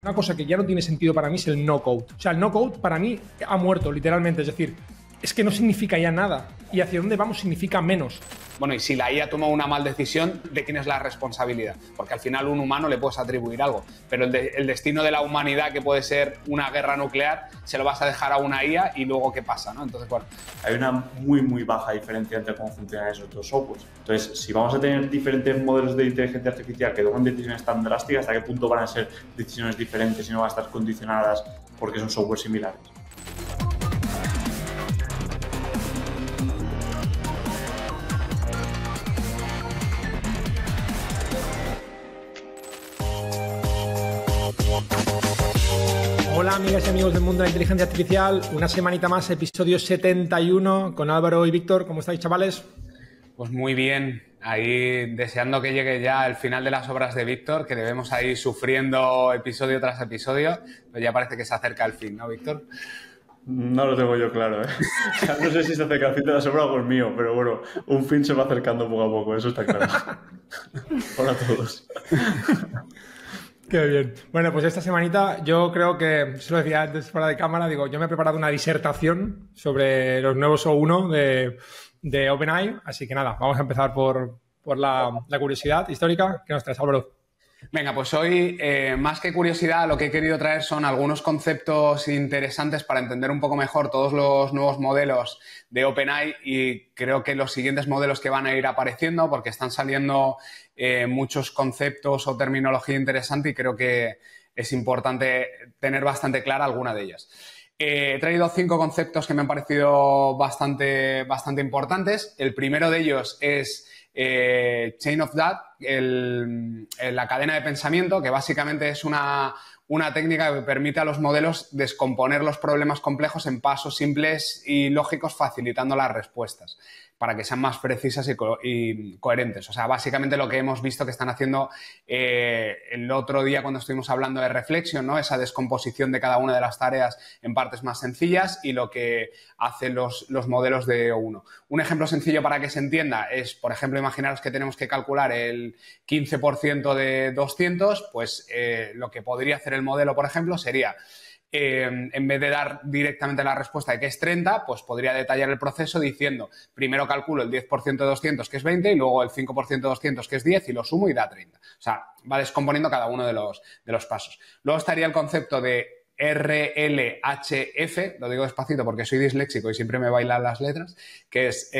Una cosa que ya no tiene sentido para mí es el no-code. O sea, el no-code para mí ha muerto, literalmente. Es decir, es que no significa ya nada. Y hacia dónde vamos significa menos. Bueno, y si la IA toma una mal decisión, ¿de quién es la responsabilidad? Porque al final un humano le puedes atribuir algo, pero el destino de la humanidad, que puede ser una guerra nuclear, se lo vas a dejar a una IA y luego ¿qué pasa, no? Entonces, bueno. Hay una muy baja diferencia entre cómo funcionan esos dos softwares. Entonces, si vamos a tener diferentes modelos de inteligencia artificial que toman decisiones tan drásticas, ¿hasta qué punto van a ser decisiones diferentes y no van a estar condicionadas porque son softwares similares? Hola amigas y amigos del mundo de la inteligencia artificial, una semanita más, episodio 71 con Álvaro y Víctor. ¿Cómo estáis, chavales? Pues muy bien, ahí deseando que llegue ya el final de las obras de Víctor, que debemos ahí sufriendo episodio tras episodio, pero ya parece que se acerca el fin, ¿no, Víctor? No lo tengo yo claro, ¿eh? O sea, no sé si se acerca el fin de la obra o el mío, pero bueno, un fin se va acercando poco a poco, eso está claro. Hola a todos. Qué bien. Bueno, pues esta semanita yo creo que, se lo decía antes fuera de cámara, digo, yo me he preparado una disertación sobre los nuevos O1 de OpenAI, así que nada, vamos a empezar por la curiosidad histórica que nos traes, Álvaro. Venga, pues hoy, más que curiosidad, lo que he querido traer son algunos conceptos interesantes para entender un poco mejor todos los nuevos modelos de OpenAI, y creo que los siguientes modelos que van a ir apareciendo, porque están saliendo muchos conceptos o terminología interesante, y creo que es importante tener bastante clara alguna de ellas. He traído 5 conceptos que me han parecido bastante importantes. El primero de ellos es Chain of Thought, la cadena de pensamiento, que básicamente es una técnica que permite a los modelos descomponer los problemas complejos en pasos simples y lógicos, facilitando las respuestas para que sean más precisas y coherentes. O sea, básicamente lo que hemos visto que están haciendo el otro día cuando estuvimos hablando de Reflection, ¿no? Esa descomposición de cada una de las tareas en partes más sencillas, y lo que hacen los modelos de O1. Un ejemplo sencillo para que se entienda es, por ejemplo, imaginaros que tenemos que calcular el 15% de 200, pues lo que podría hacer el modelo, por ejemplo, sería en vez de dar directamente la respuesta de que es 30, pues podría detallar el proceso diciendo, primero calculo el 10% de 200, que es 20, y luego el 5% de 200, que es 10, y lo sumo y da 30. O sea, va descomponiendo cada uno de los pasos. Luego estaría el concepto de RLHF, lo digo despacito porque soy disléxico y siempre me bailan las letras, que es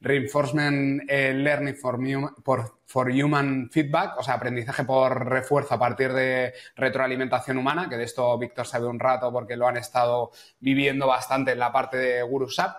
Reinforcement Learning for Human Feedback, o sea, aprendizaje por refuerzo a partir de retroalimentación humana, que de esto Víctor sabe un rato porque lo han estado viviendo bastante en la parte de GuruSap,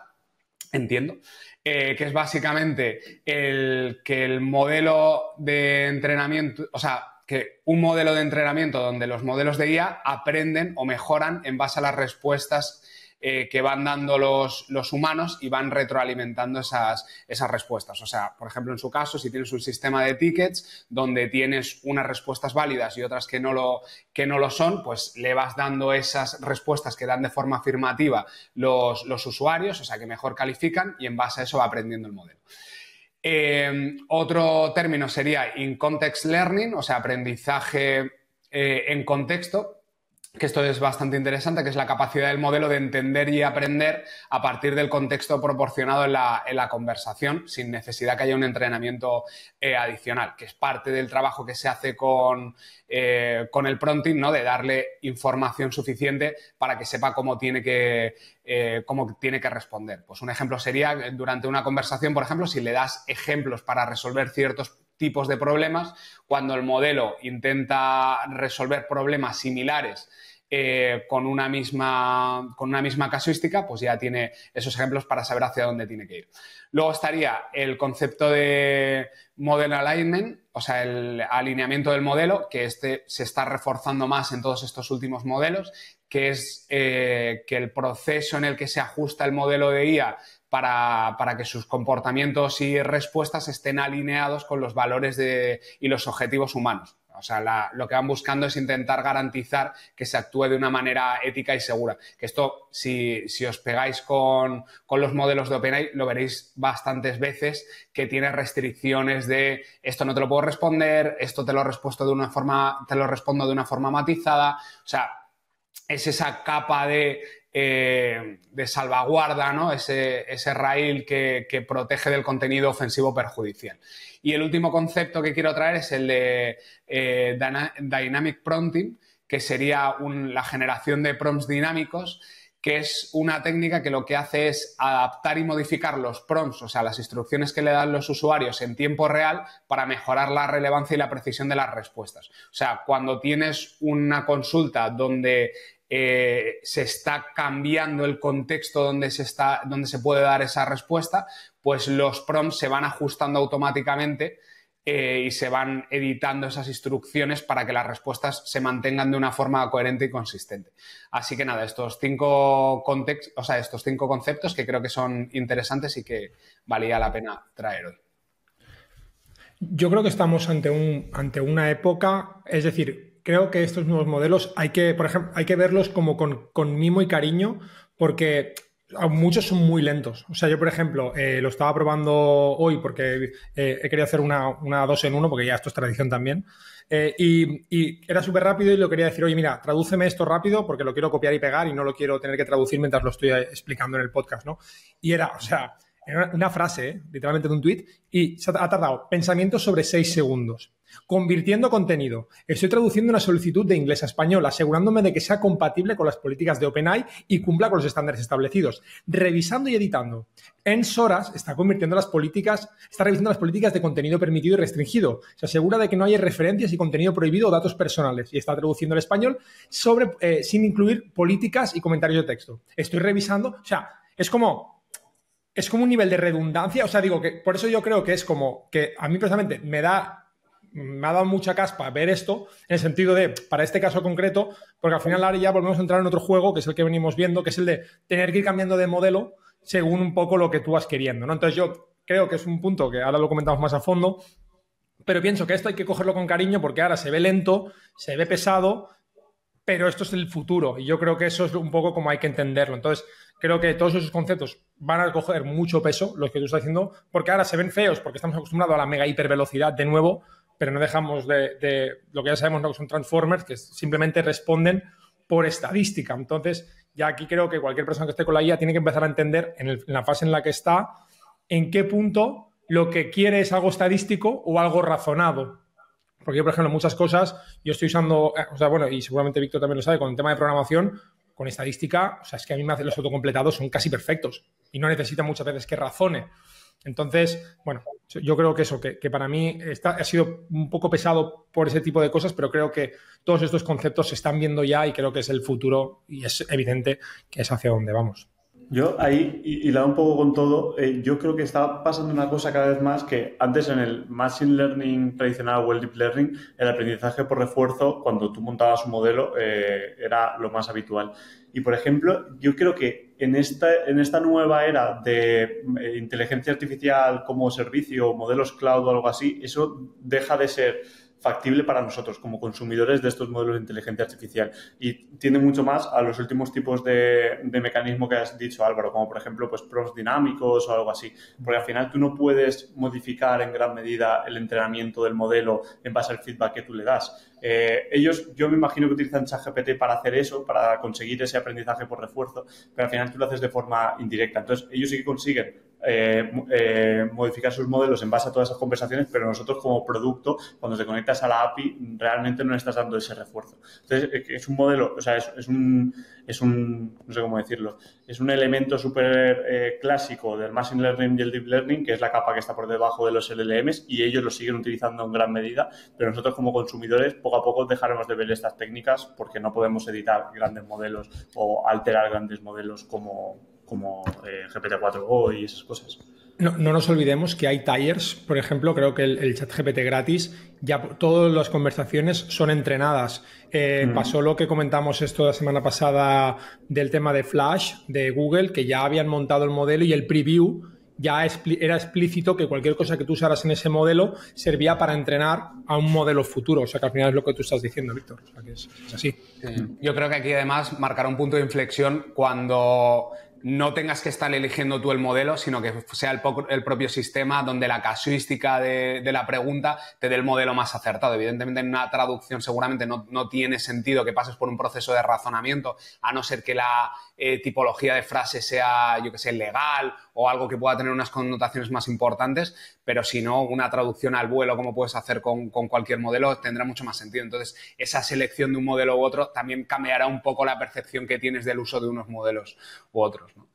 entiendo. Que es básicamente que el modelo de entrenamiento, o sea, que un modelo de entrenamiento donde los modelos de IA aprenden o mejoran en base a las respuestas que van dando los humanos, y van retroalimentando esas respuestas. O sea, por ejemplo, en su caso, si tienes un sistema de tickets donde tienes unas respuestas válidas y otras que no lo son, pues le vas dando esas respuestas que dan de forma afirmativa los usuarios, o sea, que mejor califican, y en base a eso va aprendiendo el modelo. Otro término sería in context learning, o sea, aprendizaje en contexto, que esto es bastante interesante, que es la capacidad del modelo de entender y aprender a partir del contexto proporcionado en la conversación, sin necesidad que haya un entrenamiento adicional, que es parte del trabajo que se hace con el prompting, ¿no? De darle información suficiente para que sepa cómo tiene que responder. Pues un ejemplo sería, durante una conversación, por ejemplo, si le das ejemplos para resolver ciertos tipos de problemas, cuando el modelo intenta resolver problemas similares con una misma casuística, pues ya tiene esos ejemplos para saber hacia dónde tiene que ir. Luego estaría el concepto de model alignment, o sea, el alineamiento del modelo, que se está reforzando más en todos estos últimos modelos, que es que el proceso en el que se ajusta el modelo de IA para que sus comportamientos y respuestas estén alineados con los valores y los objetivos humanos. O sea, lo que van buscando es intentar garantizar que se actúe de una manera ética y segura. Que esto, si os pegáis con los modelos de OpenAI, lo veréis bastantes veces, que tiene restricciones de esto no te lo puedo responder, esto te lo respondo de una forma matizada. O sea, es esa capa de salvaguarda, ¿no? Ese rail que protege del contenido ofensivo perjudicial. Y el último concepto que quiero traer es el de Dynamic Prompting, que sería la generación de prompts dinámicos, que es una técnica que lo que hace es adaptar y modificar los prompts, o sea, las instrucciones que le dan los usuarios en tiempo real para mejorar la relevancia y la precisión de las respuestas. O sea, cuando tienes una consulta donde se está cambiando el contexto donde se puede dar esa respuesta, pues los prompts se van ajustando automáticamente y se van editando esas instrucciones para que las respuestas se mantengan de una forma coherente y consistente. Así que nada, estos cinco conceptos que creo que son interesantes y que valía la pena traer hoy. Yo creo que estamos ante una época, es decir, creo que estos nuevos modelos hay que verlos como con mimo y cariño, porque muchos son muy lentos. O sea, yo, por ejemplo, lo estaba probando hoy porque he querido hacer una 2 en 1, porque ya esto es tradición también. Y era súper rápido y lo quería decir, oye, mira, tradúceme esto rápido porque lo quiero copiar y pegar y no lo quiero tener que traducir mientras lo estoy explicando en el podcast, ¿no? Y era una frase, literalmente de un tuit, y se ha tardado pensamientos sobre 6 segundos. Convirtiendo contenido. Estoy traduciendo una solicitud de inglés a español, asegurándome de que sea compatible con las políticas de OpenAI y cumpla con los estándares establecidos. Revisando y editando. En Soras está revisando las políticas de contenido permitido y restringido. Se asegura de que no haya referencias y contenido prohibido o datos personales. Y está traduciendo al español sin incluir políticas y comentarios de texto. Estoy revisando. O sea, es como un nivel de redundancia. O sea, digo que por eso yo creo que es como que a mí personalmente me ha dado mucha caspa ver esto, en el sentido de, para este caso concreto, porque al final ahora ya volvemos a entrar en otro juego, que es el que venimos viendo, que es el de tener que ir cambiando de modelo según un poco lo que tú vas queriendo, ¿no? Entonces yo creo que es un punto que ahora lo comentamos más a fondo, pero pienso que esto hay que cogerlo con cariño porque ahora se ve lento, se ve pesado, pero esto es el futuro y yo creo que eso es un poco como hay que entenderlo. Entonces creo que todos esos conceptos van a coger mucho peso, los que tú estás diciendo, porque ahora se ven feos porque estamos acostumbrados a la mega hipervelocidad de nuevo, pero no dejamos de lo que ya sabemos, ¿no? Que son transformers que simplemente responden por estadística. Entonces, ya aquí creo que cualquier persona que esté con la IA tiene que empezar a entender en la fase en la que está, en qué punto lo que quiere es algo estadístico o algo razonado. Porque yo, por ejemplo, muchas cosas, yo estoy usando, y seguramente Víctor también lo sabe, con el tema de programación, con estadística, o sea, es que a mí me hacen los autocompletados, son casi perfectos y no necesita muchas veces que razone. Entonces, bueno, yo creo que eso, que para mí ha sido un poco pesado por ese tipo de cosas, pero creo que todos estos conceptos se están viendo ya y creo que es el futuro y es evidente que es hacia donde vamos. Yo ahí, y la un poco con todo, yo creo que está pasando una cosa cada vez más que antes en el Machine Learning tradicional o el Deep Learning, el aprendizaje por refuerzo, cuando tú montabas un modelo, era lo más habitual. Y, por ejemplo, yo creo que en esta nueva era de inteligencia artificial como servicio o modelos cloud o algo así, eso deja de ser factible para nosotros como consumidores de estos modelos de inteligencia artificial y tiende mucho más a los últimos tipos de mecanismo que has dicho, Álvaro, como por ejemplo pues prompts dinámicos o algo así, porque al final tú no puedes modificar en gran medida el entrenamiento del modelo en base al feedback que tú le das. Yo me imagino que utilizan ChatGPT para hacer eso, para conseguir ese aprendizaje por refuerzo, pero al final tú lo haces de forma indirecta. Entonces, ellos sí que consiguen modificar sus modelos en base a todas esas conversaciones, pero nosotros como producto, cuando te conectas a la API, realmente no le estás dando ese refuerzo. Entonces, es un modelo, o sea, es un no sé cómo decirlo, es un elemento súper clásico del Machine Learning y el Deep Learning, que es la capa que está por debajo de los LLMs y ellos lo siguen utilizando en gran medida, pero nosotros como consumidores poco a poco dejaremos de ver estas técnicas porque no podemos editar grandes modelos o alterar grandes modelos como GPT-4o y esas cosas. No nos olvidemos que hay tiers, por ejemplo, creo que el ChatGPT gratis, ya todas las conversaciones son entrenadas. Pasó lo que comentamos esto la semana pasada del tema de Flash, de Google, que ya habían montado el modelo y el preview ya era explícito que cualquier cosa que tú usaras en ese modelo servía para entrenar a un modelo futuro. O sea, que al final es lo que tú estás diciendo, Víctor. O sea, que es así. Sí. Yo creo que aquí además marcará un punto de inflexión cuando no tengas que estar eligiendo tú el modelo, sino que sea el propio sistema donde la casuística de la pregunta te dé el modelo más acertado. Evidentemente, en una traducción seguramente no tiene sentido que pases por un proceso de razonamiento, a no ser que la tipología de frase sea, yo que sé, legal o algo que pueda tener unas connotaciones más importantes, pero si no, una traducción al vuelo, como puedes hacer con cualquier modelo, tendrá mucho más sentido. Entonces, esa selección de un modelo u otro también cambiará un poco la percepción que tienes del uso de unos modelos u otros, ¿no?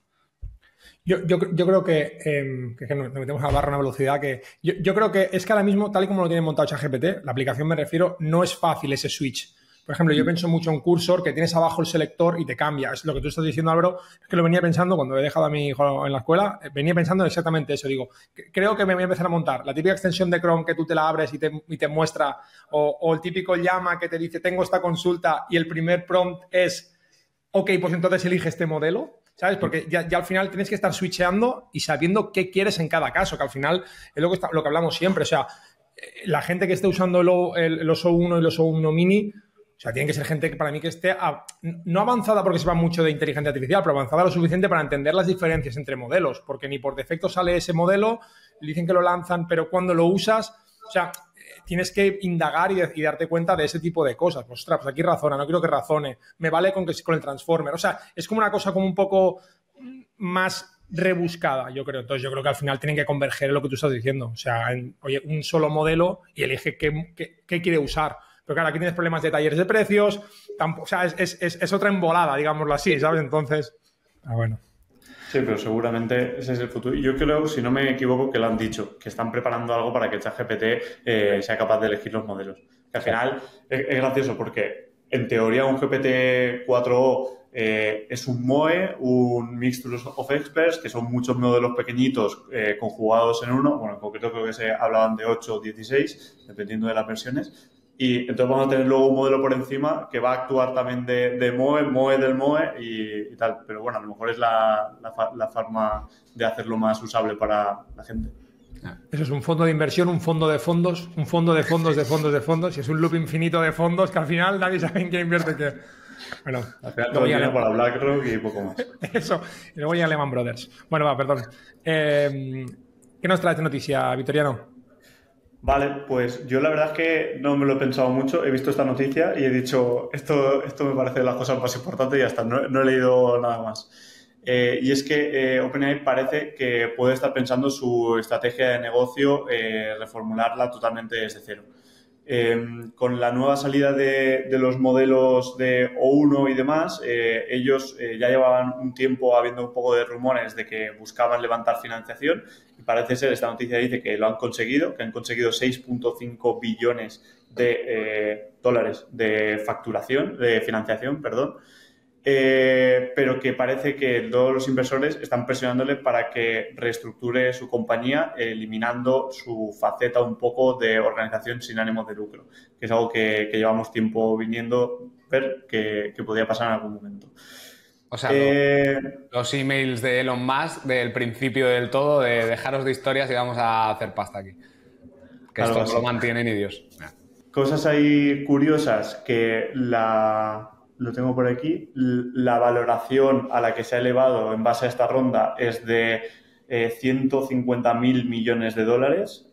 Yo creo que nos metemos a la barra a una velocidad que... Yo creo que es que ahora mismo, tal y como lo tienen montado ChatGPT, la aplicación me refiero, no es fácil ese switch. Por ejemplo, yo pienso mucho en Cursor, que tienes abajo el selector y te cambia. Es lo que tú estás diciendo, Álvaro, es que lo venía pensando cuando he dejado a mi hijo en la escuela, venía pensando exactamente eso. Digo, creo que me voy a empezar a montar la típica extensión de Chrome que tú te la abres y te muestra, o el típico llama que te dice, tengo esta consulta y el primer prompt es, ok, pues entonces elige este modelo. ¿Sabes? Porque ya al final tienes que estar switcheando y sabiendo qué quieres en cada caso, que al final es lo que hablamos siempre. O sea, la gente que esté usando los O1 y los O1 Mini, o sea, tiene que ser gente que para mí que esté no avanzada porque sepa mucho de inteligencia artificial, pero avanzada lo suficiente para entender las diferencias entre modelos, porque ni por defecto sale ese modelo, dicen que lo lanzan, pero cuando lo usas, o sea, tienes que indagar y darte cuenta de ese tipo de cosas. Pues, ostras, pues aquí razona, no quiero que razone. Me vale con el transformer. O sea, es como una cosa como un poco más rebuscada, yo creo. Entonces, yo creo que al final tienen que converger en lo que tú estás diciendo. O sea, oye, un solo modelo y elige qué quiere usar. Pero claro, aquí tienes problemas de talleres de precios. O sea, es otra embolada, digámoslo así, ¿sabes? Entonces, bueno. Sí, pero seguramente ese es el futuro. Yo creo, si no me equivoco, que lo han dicho, que están preparando algo para que ChatGPT sea capaz de elegir los modelos. Que al final es gracioso porque, en teoría, un GPT-4o es un MOE, un Mixed of Experts, que son muchos modelos pequeñitos conjugados en uno. Bueno, en concreto creo que se hablaban de 8 o 16, dependiendo de las versiones. Y entonces vamos a tener luego un modelo por encima que va a actuar también de MOE del MOE y tal. Pero bueno, a lo mejor es la forma de hacerlo más usable para la gente. Eso es un fondo de inversión, un fondo de fondos, un fondo de fondos de fondos de fondos, y es un loop infinito de fondos que al final nadie sabe en qué invierte qué. Bueno, al final todo viene para BlackRock y poco más. Eso, y luego ya Lehman Brothers. Bueno, va, perdón. ¿Qué nos trae esta noticia, Vitoriano? Vale, pues yo la verdad es que no me lo he pensado mucho, he visto esta noticia y he dicho, esto me parece de las cosas más importantes y ya está, no he leído nada más. Y es que OpenAI parece que puede estar pensando su estrategia de negocio, reformularla totalmente desde cero. Con la nueva salida de los modelos de O1 y demás, ellos ya llevaban un tiempo habiendo un poco de rumores de que buscaban levantar financiación y parece ser, esta noticia dice que lo han conseguido, que han conseguido 6.5 billones de dólares de facturación, de financiación, perdón. Pero que parece que todos los inversores están presionándole para que reestructure su compañía, eliminando su faceta un poco de organización sin ánimo de lucro, que es algo que llevamos tiempo viniendo a ver que podría pasar en algún momento. O sea, los emails de Elon Musk del principio del todo, de dejaros de historias y vamos a hacer pasta aquí. Que esto no lo mantiene ni Dios. Cosas ahí curiosas que lo tengo por aquí, la valoración a la que se ha elevado en base a esta ronda es de 150.000 millones de dólares.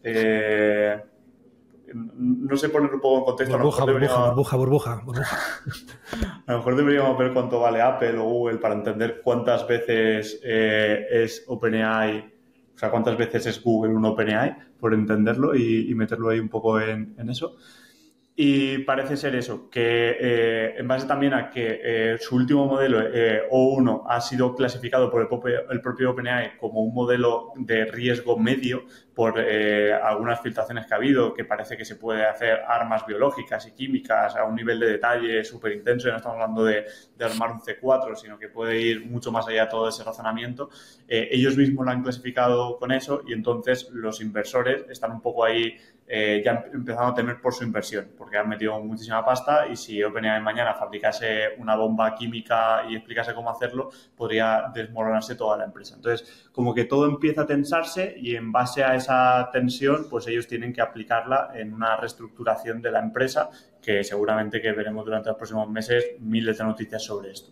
No sé poner un poco en contexto. Burbuja. A lo mejor deberíamos ver cuánto vale Apple o Google para entender cuántas veces es OpenAI, o sea, cuántas veces es Google un OpenAI, por entenderlo y meterlo ahí un poco en eso. Y parece ser eso, que en base también a que su último modelo, O1, ha sido clasificado por el propio OpenAI como un modelo de riesgo medio por algunas filtraciones que ha habido, que parece que se puede hacer armas biológicas y químicas a un nivel de detalle súper intenso. Y no estamos hablando de armar un C4, sino que puede ir mucho más allá de todo ese razonamiento. Ellos mismos lo han clasificado con eso y entonces los inversores están un poco ahí ya empezaron a temer por su inversión, porque han metido muchísima pasta y si OpenAI mañana fabricase una bomba química y explicase cómo hacerlo, podría desmoronarse toda la empresa. Entonces, como que todo empieza a tensarse y en base a esa tensión, pues ellos tienen que aplicarla en una reestructuración de la empresa que seguramente que veremos durante los próximos meses miles de noticias sobre esto.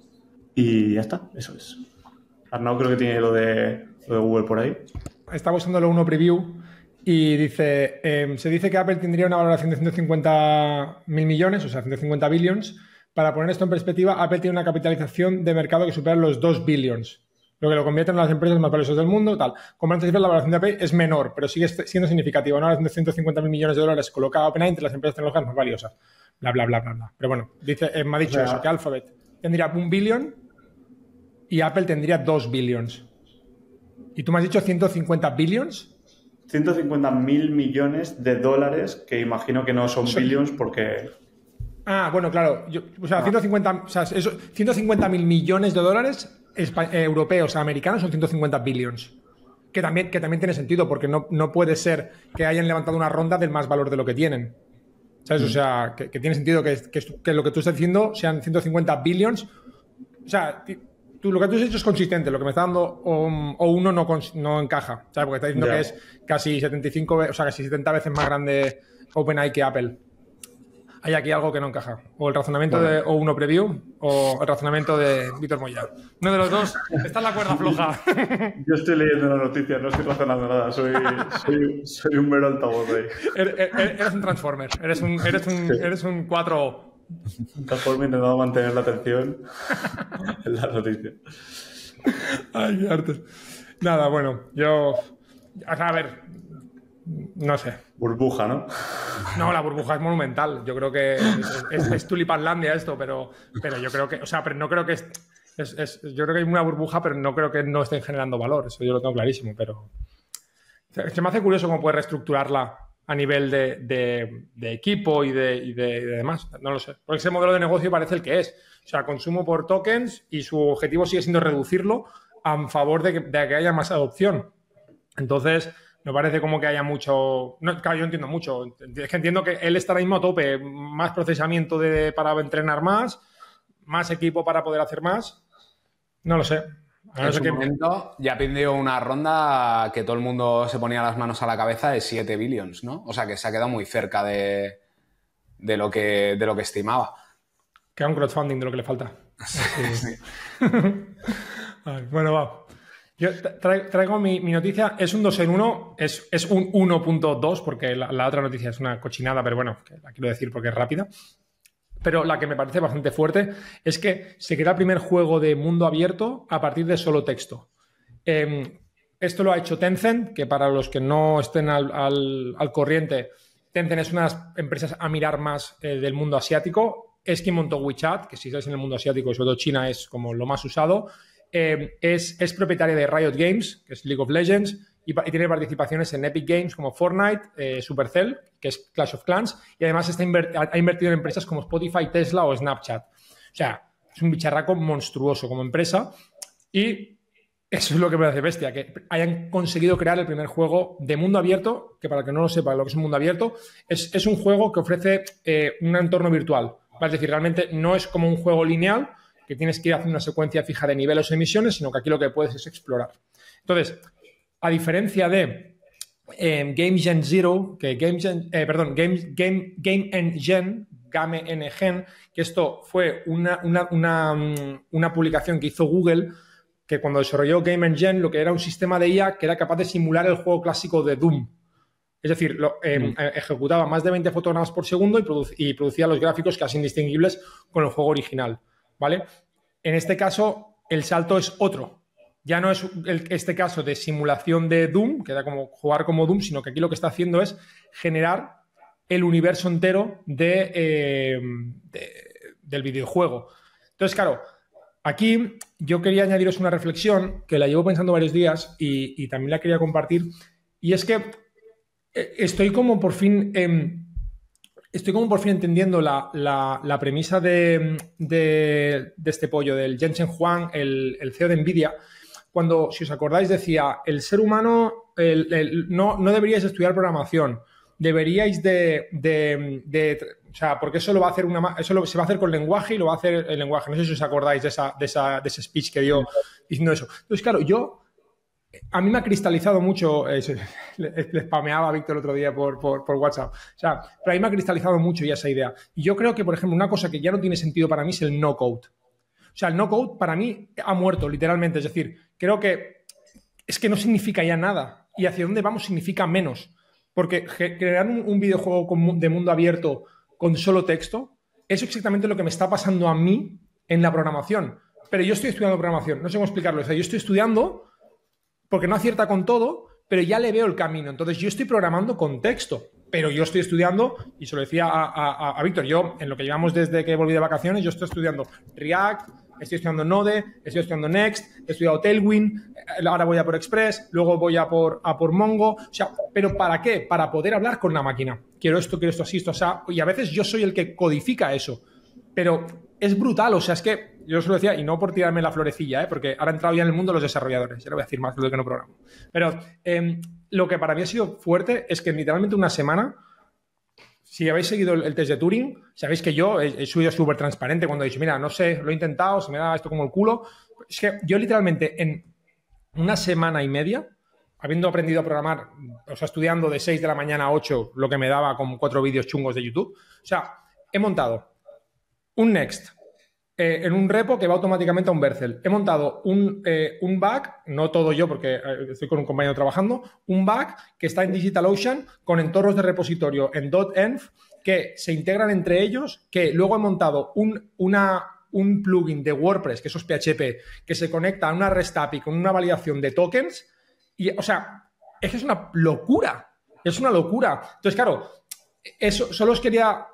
Y ya está, eso es. Arnau creo que tiene lo de Google por ahí. Estaba usándolo uno preview y dice, se dice que Apple tendría una valoración de 150.000 millones, o sea, 150 billions. Para poner esto en perspectiva, Apple tiene una capitalización de mercado que supera los 2 billions, lo que lo convierte en una de las empresas más valiosas del mundo, tal. Comparando cifras, la valoración de Apple es menor, pero sigue siendo significativa. Una valoración de 150.000 millones de dólares coloca a OpenAI entre las empresas tecnológicas más valiosas. Bla, bla, bla, bla, bla. Pero bueno, dice, me ha dicho eso, que Alphabet tendría 1 billion y Apple tendría 2 billions. ¿Y tú me has dicho 150 billions? 150.000 millones de dólares, que imagino que no son billions porque... Ah, bueno, claro. 150.000 millones de dólares europeos, americanos, son 150 billions. Que también tiene sentido, porque no puede ser que hayan levantado una ronda del más valor de lo que tienen. ¿Sabes? O sea, que tiene sentido que lo que tú estás diciendo sean 150 billions. O sea, lo que tú has dicho es consistente. Lo que me está dando o uno no encaja. ¿Sabes? Porque está diciendo que es casi 70 veces más grande OpenAI que Apple. Hay aquí algo que no encaja. O el razonamiento de O1 Preview o el razonamiento de Víctor Moya. Uno de los dos está en la cuerda floja. Yo estoy leyendo la noticia, no estoy razonando nada. Soy un mero altavoz ahí. Eres un Transformer. Eres un 4. Un Transformer intentando mantener la atención en la noticia. Ay, qué arte. Nada, bueno, a ver, no sé. Burbuja, ¿no? No, la burbuja es monumental. Yo creo que es Tulipanlandia esto, pero yo creo que, o sea, pero no creo que yo creo que hay una burbuja, pero no creo que no estén generando valor. Eso yo lo tengo clarísimo, pero se me hace curioso cómo puede reestructurarla a nivel de equipo y de demás. No lo sé. Porque ese modelo de negocio parece el que es. O sea, consumo por tokens y su objetivo sigue siendo reducirlo a favor de que haya más adopción. Entonces, me parece como que haya mucho... No, claro, yo entiendo mucho. Es que entiendo que él está ahora mismo a tope. Más procesamiento para entrenar más equipo para poder hacer más. No lo sé. En su momento ya pidió una ronda que todo el mundo se ponía las manos a la cabeza de 7 billions, ¿no? O sea, que se ha quedado muy cerca de lo que estimaba. Queda un crowdfunding de lo que le falta. Sí. Bueno, va. Yo traigo mi noticia. Es un 2 en 1. Es un 1.2 porque la otra noticia es una cochinada, pero bueno, que la quiero decir porque es rápida. Pero la que me parece bastante fuerte es que se crea el primer juego de mundo abierto a partir de solo texto. Esto lo ha hecho Tencent, que para los que no estén al corriente, Tencent es una de las empresas a mirar más del mundo asiático. Es quien montó WeChat, que si estáis en el mundo asiático, sobre todo China, es como lo más usado. Es propietaria de Riot Games, que es League of Legends, y tiene participaciones en Epic Games como Fortnite, Supercell, que es Clash of Clans, y además ha invertido en empresas como Spotify, Tesla o Snapchat. O sea, es un bicharraco monstruoso como empresa y eso es lo que me hace bestia, que hayan conseguido crear el primer juego de mundo abierto, que para el que no lo sepa lo que es un mundo abierto, es un juego que ofrece un entorno virtual. Es decir, realmente no es como un juego lineal, que tienes que ir haciendo una secuencia fija de niveles o emisiones, sino que aquí lo que puedes es explorar. Entonces, a diferencia de Game Engine Zero, que Game Engine, que esto fue una publicación que hizo Google, que cuando desarrolló Game Engine lo que era un sistema de IA que era capaz de simular el juego clásico de Doom. Es decir, ejecutaba más de 20 fotogramas por segundo y producía los gráficos casi indistinguibles con el juego original, ¿vale? En este caso, el salto es otro. Ya no es este caso de simulación de Doom, que era como jugar como Doom, sino que aquí lo que está haciendo es generar el universo entero del videojuego. Entonces, claro, aquí yo quería añadiros una reflexión que la llevo pensando varios días y también la quería compartir, y es que estoy como por fin entendiendo la premisa de este pollo, del Jensen Huang, el CEO de NVIDIA, cuando, si os acordáis, decía, el ser humano no deberíais estudiar programación deberíais o sea, porque eso lo va a hacer se va a hacer con lenguaje y lo va a hacer el lenguaje. No sé si os acordáis de ese speech que dio diciendo eso. Entonces, claro, a mí me ha cristalizado mucho, le spameaba a Víctor el otro día por WhatsApp, o sea, pero a mí me ha cristalizado mucho ya esa idea. Y yo creo que, por ejemplo, una cosa que ya no tiene sentido para mí es el no-code. O sea, el no-code para mí ha muerto, literalmente. Es decir, creo que es que no significa ya nada. Y hacia dónde vamos significa menos. Porque crear un videojuego de mundo abierto con solo texto, eso es exactamente lo que me está pasando a mí en la programación. Pero yo estoy estudiando programación, no sé cómo explicarlo. O sea, yo estoy estudiando porque no acierta con todo, pero ya le veo el camino. Entonces, yo estoy programando con texto, pero yo estoy estudiando, y se lo decía a Víctor, yo, en lo que llevamos desde que volví de vacaciones, yo estoy estudiando React, estoy estudiando Node, estoy estudiando Next, he estudiado Tailwind, ahora voy a por Express, luego voy a por Mongo. O sea, ¿pero para qué? Para poder hablar con la máquina. Quiero esto así, esto así. Y a veces yo soy el que codifica eso. Pero es brutal, o sea, es que yo os lo decía, y no por tirarme la florecilla, porque ahora he entrado ya en el mundo de los desarrolladores, ya le voy a decir más de lo que no programo. Pero lo que para mí ha sido fuerte es que en literalmente una semana, si habéis seguido el test de Turing, sabéis que yo he sido súper transparente cuando he dicho, mira, no sé, lo he intentado, se me da esto como el culo. Es que yo literalmente en una semana y media, habiendo aprendido a programar, o sea, estudiando de 6 de la mañana a 8, lo que me daba como 4 vídeos chungos de YouTube, o sea, he montado un Next en un repo que va automáticamente a un Vercel. He montado un back, no todo yo porque estoy con un compañero trabajando, un back que está en DigitalOcean con entornos de repositorio en .env que se integran entre ellos, que luego he montado un plugin de WordPress, que eso es PHP, que se conecta a una REST API con una validación de tokens. Y, o sea, es que es una locura. Es una locura. Entonces, claro, eso solo os quería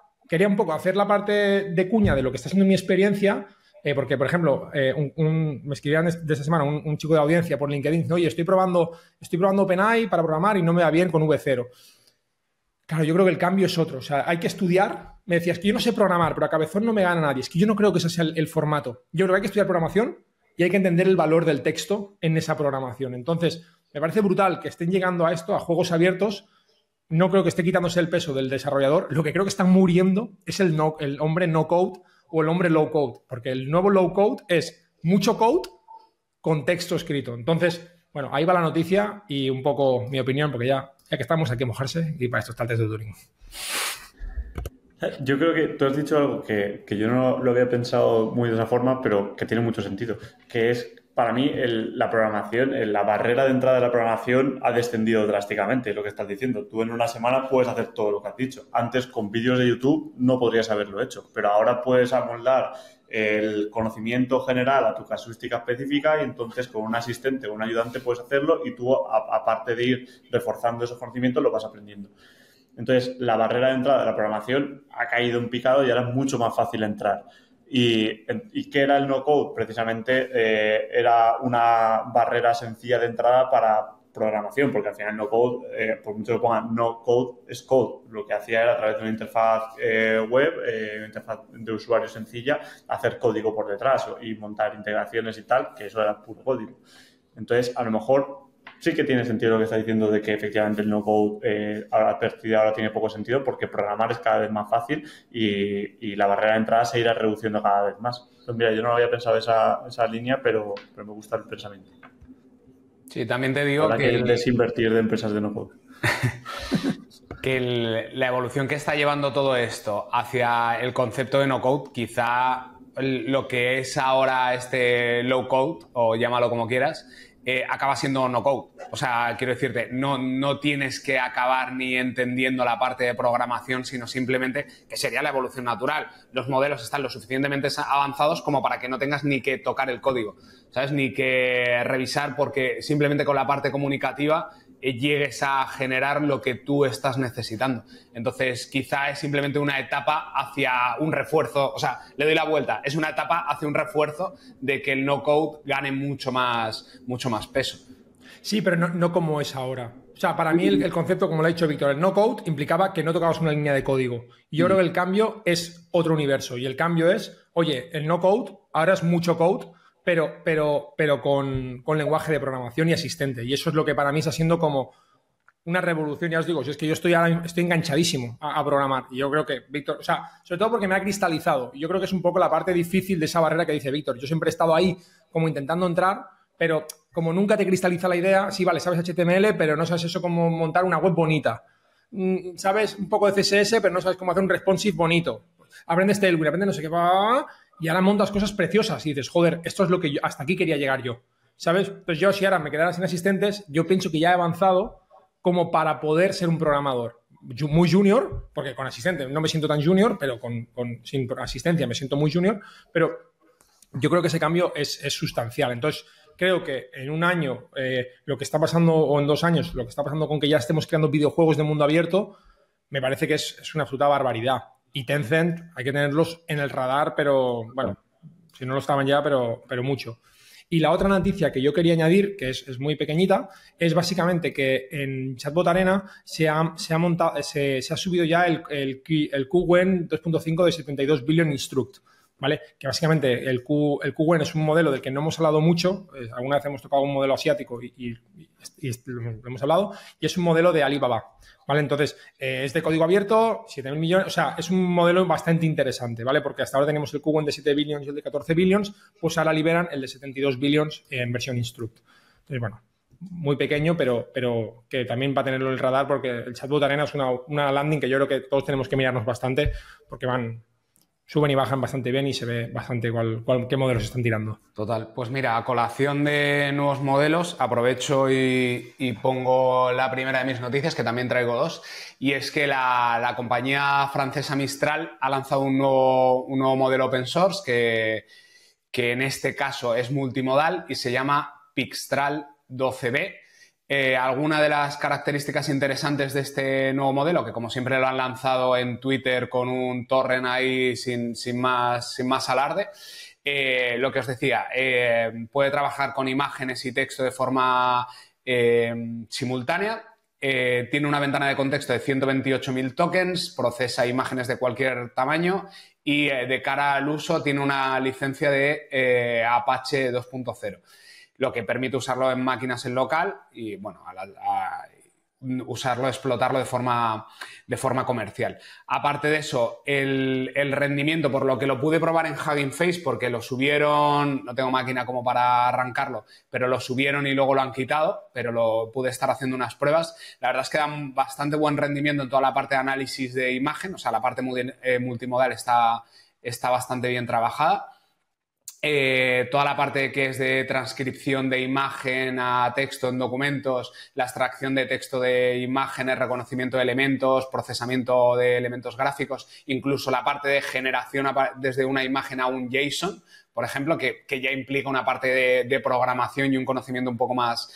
un poco hacer la parte de cuña de lo que está siendo mi experiencia, porque, por ejemplo, me escribían de esta semana un chico de audiencia por LinkedIn diciendo, oye, estoy probando OpenAI para programar y no me va bien con V0. Claro, yo creo que el cambio es otro. O sea, hay que estudiar. Me decías que yo no sé programar, pero a cabezón no me gana nadie. Es que yo no creo que ese sea el formato. Yo creo que hay que estudiar programación y hay que entender el valor del texto en esa programación. Entonces, me parece brutal que estén llegando a esto, a juegos abiertos. No creo que esté quitándose el peso del desarrollador. Lo que creo que está muriendo es el hombre no code o el hombre low code, porque el nuevo low code es mucho code con texto escrito. Entonces, bueno, ahí va la noticia y un poco mi opinión, porque ya que estamos, hay que mojarse y para esto está el test de Turing. Yo creo que tú has dicho algo que yo no lo había pensado muy de esa forma, pero que tiene mucho sentido, que es, para mí, la programación, la barrera de entrada de la programación ha descendido drásticamente, lo que estás diciendo. Tú en una semana puedes hacer todo lo que has dicho. Antes, con vídeos de YouTube, no podrías haberlo hecho, pero ahora puedes amoldar el conocimiento general a tu casuística específica y entonces con un asistente o un ayudante puedes hacerlo y tú, aparte de ir reforzando esos conocimientos, lo vas aprendiendo. Entonces, la barrera de entrada de la programación ha caído en picado y ahora es mucho más fácil entrar. ¿Y qué era el no-code? Precisamente era una barrera sencilla de entrada para programación, porque al final no-code, por mucho que pongan no-code, es code. Lo que hacía era, a través de una interfaz web, una interfaz de usuario sencilla, hacer código por detrás y montar integraciones y tal, que eso era puro código. Entonces, a lo mejor sí que tiene sentido lo que está diciendo de que efectivamente el no-code a partir de ahora tiene poco sentido porque programar es cada vez más fácil y la barrera de entrada se irá reduciendo cada vez más. Entonces, mira, yo no había pensado esa línea, pero me gusta el pensamiento. Sí, también te digo ahora que el desinvertir de empresas de no-code. Que la evolución que está llevando todo esto hacia el concepto de no-code, quizá lo que es ahora este low-code, o llámalo como quieras, acaba siendo no-code. O sea, quiero decirte, no tienes que acabar ni entendiendo la parte de programación, sino simplemente que sería la evolución natural. Los modelos están lo suficientemente avanzados como para que no tengas ni que tocar el código, ¿sabes? Ni que revisar, porque simplemente con la parte comunicativa llegues a generar lo que tú estás necesitando. Entonces, quizá es simplemente una etapa hacia un refuerzo, o sea, le doy la vuelta, es una etapa hacia un refuerzo de que el no-code gane mucho más peso. Sí, pero no como es ahora. O sea, para mí el concepto, como lo ha dicho Víctor, el no-code implicaba que no tocabas una línea de código. Y yo creo que el cambio es otro universo. Y el cambio es, oye, el no-code ahora es mucho code, pero con lenguaje de programación y asistente. Y eso es lo que para mí está siendo como una revolución, ya os digo, si es que yo estoy enganchadísimo a programar. Y yo creo que, Víctor, o sea, sobre todo porque me ha cristalizado. Yo creo que es un poco la parte difícil de esa barrera que dice Víctor. Yo siempre he estado ahí como intentando entrar, pero como nunca te cristaliza la idea, sí, vale, sabes HTML, pero no sabes eso cómo montar una web bonita. Sabes un poco de CSS, pero no sabes cómo hacer un responsive bonito. Aprendes Tailwind, aprendes no sé qué, y ahora montas cosas preciosas y dices, joder, esto es lo que hasta aquí quería llegar yo. ¿Sabes? Entonces yo, si ahora me quedara sin asistentes, yo pienso que ya he avanzado como para poder ser un programador muy junior, porque con asistente no me siento tan junior, pero sin asistencia me siento muy junior, pero yo creo que ese cambio es sustancial. Entonces, creo que en un año lo que está pasando, o en 2 años, lo que está pasando con que ya estemos creando videojuegos de mundo abierto, me parece que es una absoluta barbaridad. Y Tencent hay que tenerlos en el radar, pero bueno, si no lo estaban ya, pero mucho. Y la otra noticia que yo quería añadir, que es muy pequeñita, es básicamente que en Chatbot Arena se ha subido ya el QWEN 2.5 de 72 billion instruct, ¿vale? Que básicamente el QWEN es un modelo del que no hemos hablado mucho, alguna vez hemos tocado un modelo asiático y lo hemos hablado, y es un modelo de Alibaba, ¿vale? Entonces, es de código abierto, 7.000 millones, o sea, es un modelo bastante interesante, ¿vale? Porque hasta ahora tenemos el QWEN de 7 billions y el de 14 billions, pues ahora liberan el de 72 billions en versión Instruct. Entonces, bueno, muy pequeño, pero que también va a tenerlo en el radar porque el Chatbot Arena es una landing que yo creo que todos tenemos que mirarnos bastante porque suben y bajan bastante bien y se ve bastante qué modelos están tirando. Total. Pues mira, a colación de nuevos modelos, aprovecho y pongo la primera de mis noticias, que también traigo 2, y es que la compañía francesa Mistral ha lanzado un nuevo modelo open source que en este caso es multimodal y se llama Pixtral 12B. Alguna de las características interesantes de este nuevo modelo, que como siempre lo han lanzado en Twitter con un torrent ahí sin más alarde, lo que os decía, puede trabajar con imágenes y texto de forma simultánea, tiene una ventana de contexto de 128.000 tokens, procesa imágenes de cualquier tamaño y de cara al uso tiene una licencia de Apache 2.0. Lo que permite usarlo en máquinas en local y, bueno, explotarlo de forma comercial. Aparte de eso, el rendimiento, por lo que lo pude probar en Hugging Face, porque lo subieron, no tengo máquina como para arrancarlo, pero lo subieron y luego lo han quitado, pero lo pude estar haciendo unas pruebas. La verdad es que dan bastante buen rendimiento en toda la parte de análisis de imagen, o sea, la parte multimodal está bastante bien trabajada. Toda la parte que es de transcripción de imagen a texto en documentos, la extracción de texto de imágenes, reconocimiento de elementos, procesamiento de elementos gráficos, incluso la parte de generación desde una imagen a un JSON, por ejemplo, que ya implica una parte de programación y un conocimiento un poco más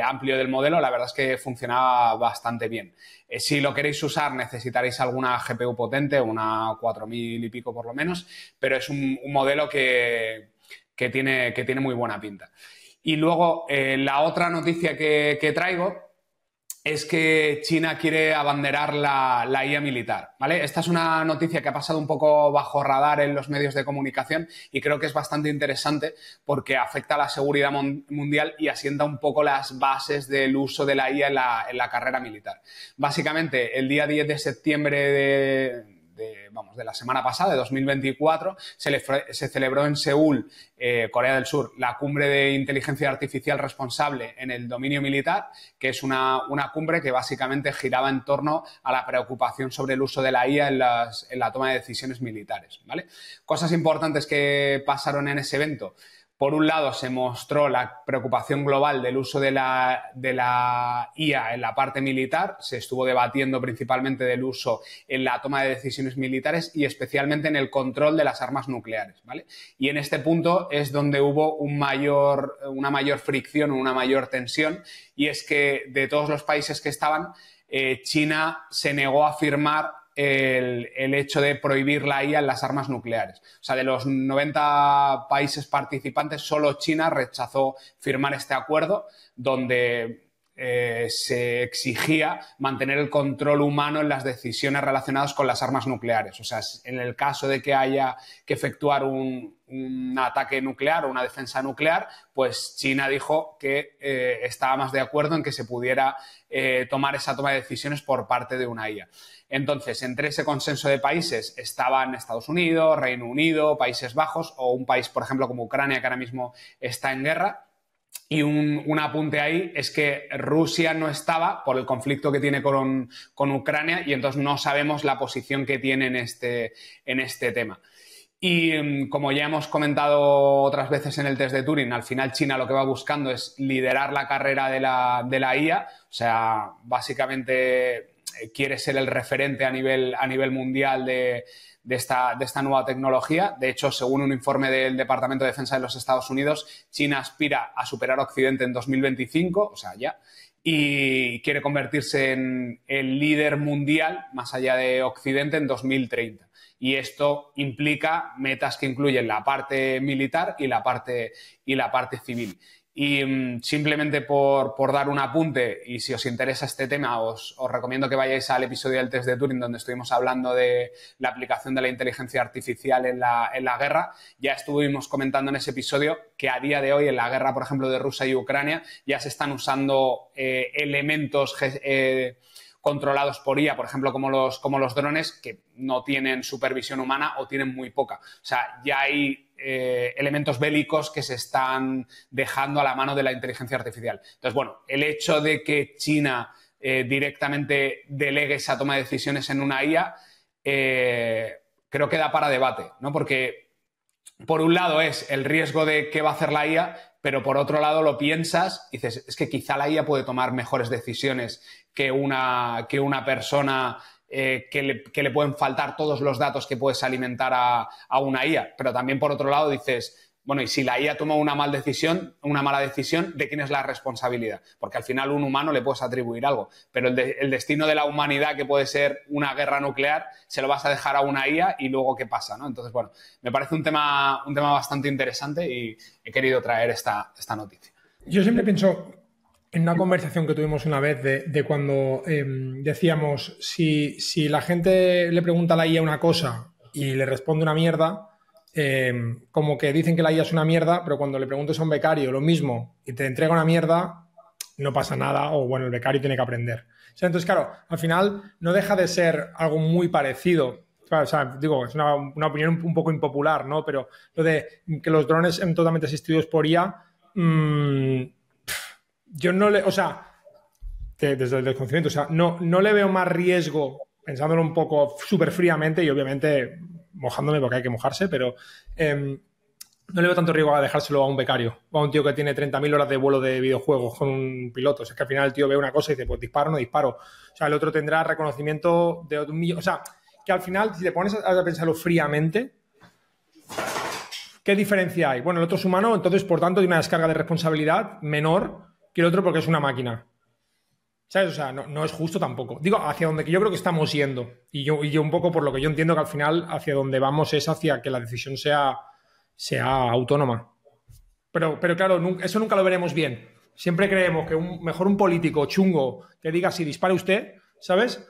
amplio del modelo. La verdad es que funcionaba bastante bien. Si lo queréis usar necesitaréis alguna GPU potente, una 4000 y pico por lo menos, pero es un modelo que tiene muy buena pinta. Y luego la otra noticia que traigo es que China quiere abanderar la IA militar, ¿vale? Esta es una noticia que ha pasado un poco bajo radar en los medios de comunicación y creo que es bastante interesante porque afecta a la seguridad mundial y asienta un poco las bases del uso de la IA en la carrera militar. Básicamente, el día 10 de septiembre de la semana pasada, de 2024, se celebró en Seúl, Corea del Sur, la cumbre de inteligencia artificial responsable en el dominio militar, que es una cumbre que básicamente giraba en torno a la preocupación sobre el uso de la IA en la toma de decisiones militares, ¿vale? Cosas importantes que pasaron en ese evento. Por un lado, se mostró la preocupación global del uso de la IA en la parte militar. Se estuvo debatiendo principalmente del uso en la toma de decisiones militares y especialmente en el control de las armas nucleares, ¿vale? Y en este punto es donde hubo una mayor fricción, una mayor tensión, y es que de todos los países que estaban, China se negó a firmar el hecho de prohibir la IA en las armas nucleares. O sea, de los 90 países participantes, solo China rechazó firmar este acuerdo donde se exigía mantener el control humano en las decisiones relacionadas con las armas nucleares. O sea, en el caso de que haya que efectuar un ataque nuclear o una defensa nuclear, pues China dijo que estaba más de acuerdo en que se pudiera tomar esa toma de decisiones por parte de una IA. Entonces, entre ese consenso de países estaban Estados Unidos, Reino Unido, Países Bajos o un país, por ejemplo, como Ucrania, que ahora mismo está en guerra. Y un apunte ahí es que Rusia no estaba por el conflicto que tiene con Ucrania y entonces no sabemos la posición que tiene en este tema. Y como ya hemos comentado otras veces en el test de Turing, al final China lo que va buscando es liderar la carrera de la IA, o sea, básicamente quiere ser el referente a nivel mundial de esta nueva tecnología. De hecho, según un informe del Departamento de Defensa de los Estados Unidos, China aspira a superar a Occidente en 2025, o sea, ya, y quiere convertirse en el líder mundial, más allá de Occidente, en 2030. Y esto implica metas que incluyen la parte militar y la parte civil. Y simplemente por dar un apunte, y si os interesa este tema, os recomiendo que vayáis al episodio del test de Turing donde estuvimos hablando de la aplicación de la inteligencia artificial en la guerra. Ya estuvimos comentando en ese episodio que a día de hoy en la guerra, por ejemplo, de Rusia y Ucrania, ya se están usando elementos controlados por IA, por ejemplo, como los drones, que no tienen supervisión humana o tienen muy poca. O sea, ya hay elementos bélicos que se están dejando a la mano de la inteligencia artificial. Entonces, bueno, el hecho de que China directamente delegue esa toma de decisiones en una IA, creo que da para debate, ¿no? Porque, por un lado, es el riesgo de qué va a hacer la IA, pero por otro lado lo piensas y dices, es que quizá la IA puede tomar mejores decisiones que una persona que le pueden faltar todos los datos que puedes alimentar a una IA. Pero también, por otro lado, dices, bueno, y si la IA toma una mala decisión, ¿de quién es la responsabilidad? Porque al final un humano le puedes atribuir algo, pero el destino de la humanidad, que puede ser una guerra nuclear, se lo vas a dejar a una IA y luego ¿qué pasa, ¿no? Entonces, bueno, me parece un tema bastante interesante y he querido traer esta noticia. Yo siempre pienso en una conversación que tuvimos una vez de cuando decíamos, si la gente le pregunta a la IA una cosa y le responde una mierda, como que dicen que la IA es una mierda, pero cuando le preguntes a un becario lo mismo y te entrega una mierda, no pasa nada, o bueno, el becario tiene que aprender. O sea, entonces, claro, al final no deja de ser algo muy parecido. O sea, digo, es una opinión un poco impopular, ¿no? Pero lo de que los drones son totalmente asistidos por IA, yo no le... O sea, desde el desconocimiento, o sea, no le veo más riesgo, pensándolo un poco súper fríamente y obviamente mojándome porque hay que mojarse, pero no le veo tanto riesgo a dejárselo a un becario o a un tío que tiene 30.000 horas de vuelo de videojuegos con un piloto. O sea, es que al final el tío ve una cosa y dice, pues disparo, no disparo. O sea, el otro tendrá reconocimiento de un millón. O sea, que al final, si te pones a pensarlo fríamente, ¿qué diferencia hay? Bueno, el otro es humano, entonces, por tanto, hay una descarga de responsabilidad menor que el otro porque es una máquina. ¿Sabes? O sea, no es justo tampoco. Digo, hacia donde yo creo que estamos yendo. Y yo un poco por lo que yo entiendo que al final hacia donde vamos es hacia que la decisión sea autónoma. Pero claro, eso nunca lo veremos bien. Siempre creemos que mejor un político chungo que diga si dispare usted, ¿sabes?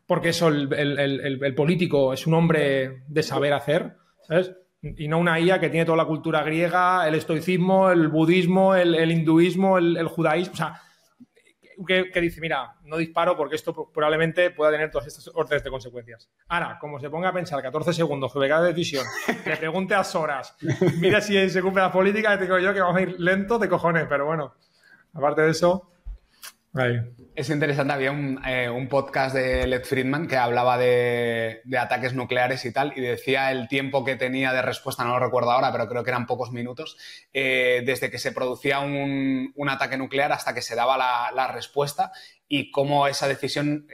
Porque eso, el político es un hombre de saber hacer, ¿sabes? Y no una IA que tiene toda la cultura griega, el estoicismo, el budismo, el hinduismo, el judaísmo. O sea, que dice, mira, no disparo porque esto probablemente pueda tener todas estas órdenes de consecuencias. Ahora, como se ponga a pensar 14 segundos sobre cada decisión, le pregunte a Soras, mira si se cumple la política, te digo yo que vamos a ir lento de cojones, pero bueno, aparte de eso... Ahí. Es interesante, había un podcast de Lex Fridman que hablaba de ataques nucleares y tal, y decía el tiempo que tenía de respuesta, no lo recuerdo ahora, pero creo que eran pocos minutos, desde que se producía un ataque nuclear hasta que se daba la respuesta, y cómo esa decisión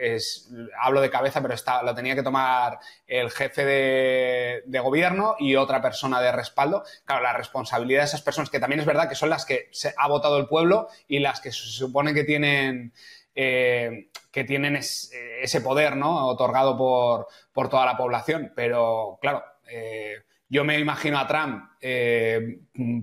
hablo de cabeza, pero lo tenía que tomar el jefe de gobierno y otra persona de respaldo. Claro, la responsabilidad de esas personas, que también es verdad que son las que ha votado el pueblo y las que se supone que tienen ese poder, ¿no?, otorgado por toda la población. Pero, claro, Yo me imagino a Trump,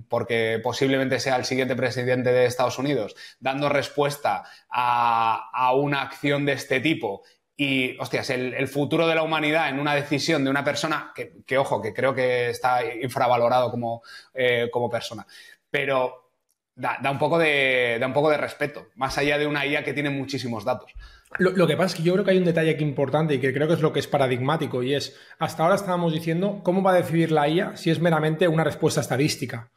porque posiblemente sea el siguiente presidente de Estados Unidos, dando respuesta a una acción de este tipo. Y, hostias, el futuro de la humanidad en una decisión de una persona que ojo, que creo que está infravalorado como persona. Pero da un poco de respeto, más allá de una IA que tiene muchísimos datos. Lo que pasa es que yo creo que hay un detalle aquí importante y que creo que es lo que es paradigmático y es, hasta ahora estábamos diciendo cómo va a decidir la IA si es meramente una respuesta estadística.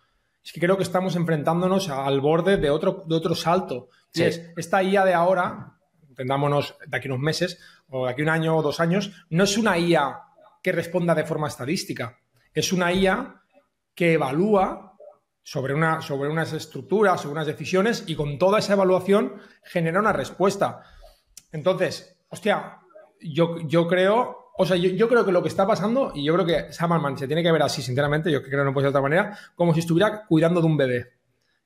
Es que creo que estamos enfrentándonos al borde de otro salto. Sí. Y es, esta IA de ahora, entendámonos de aquí unos meses o de aquí un año o 2 años, no es una IA que responda de forma estadística. Es una IA que evalúa sobre unas estructuras, sobre unas decisiones y con toda esa evaluación genera una respuesta. Entonces, hostia, yo creo que lo que está pasando, y yo creo que Sam Altman se tiene que ver así, sinceramente, yo creo que no puede ser de otra manera, como si estuviera cuidando de un bebé.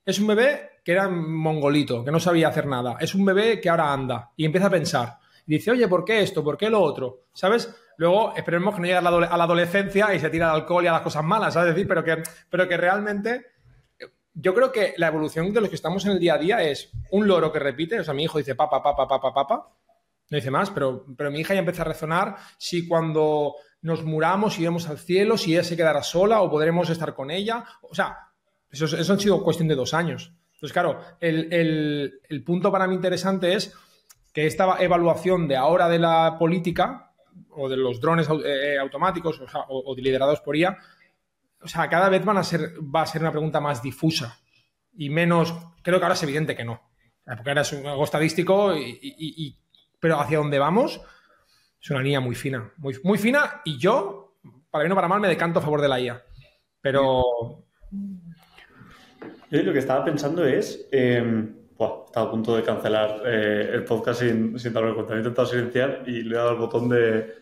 Es un bebé que era mongolito, que no sabía hacer nada. Es un bebé que ahora anda y empieza a pensar. Y dice, oye, ¿por qué esto? ¿Por qué lo otro? ¿Sabes? Luego esperemos que no llegue a la adolescencia y se tira al alcohol y a las cosas malas, ¿sabes? Es decir, pero que realmente... Yo creo que la evolución de los que estamos en el día a día es un loro que repite, o sea, mi hijo dice papa, papa, papa, papa, no dice más, pero mi hija ya empieza a rezonar si cuando nos muramos iremos al cielo, si ella se quedará sola o podremos estar con ella. O sea, eso han sido cuestión de 2 años. Entonces, claro, el punto para mí interesante es que esta evaluación de ahora de la política o de los drones automáticos o liderados por IA, o sea, cada vez va a ser una pregunta más difusa y menos... Creo que ahora es evidente que no. Porque ahora es algo estadístico, pero hacia dónde vamos es una línea muy fina. Muy, muy fina y yo, para bien o para mal, me decanto a favor de la IA. Pero... Yo lo que estaba pensando es... estaba a punto de cancelar el podcast sin darme cuenta. He intentado silenciar y le he dado el botón de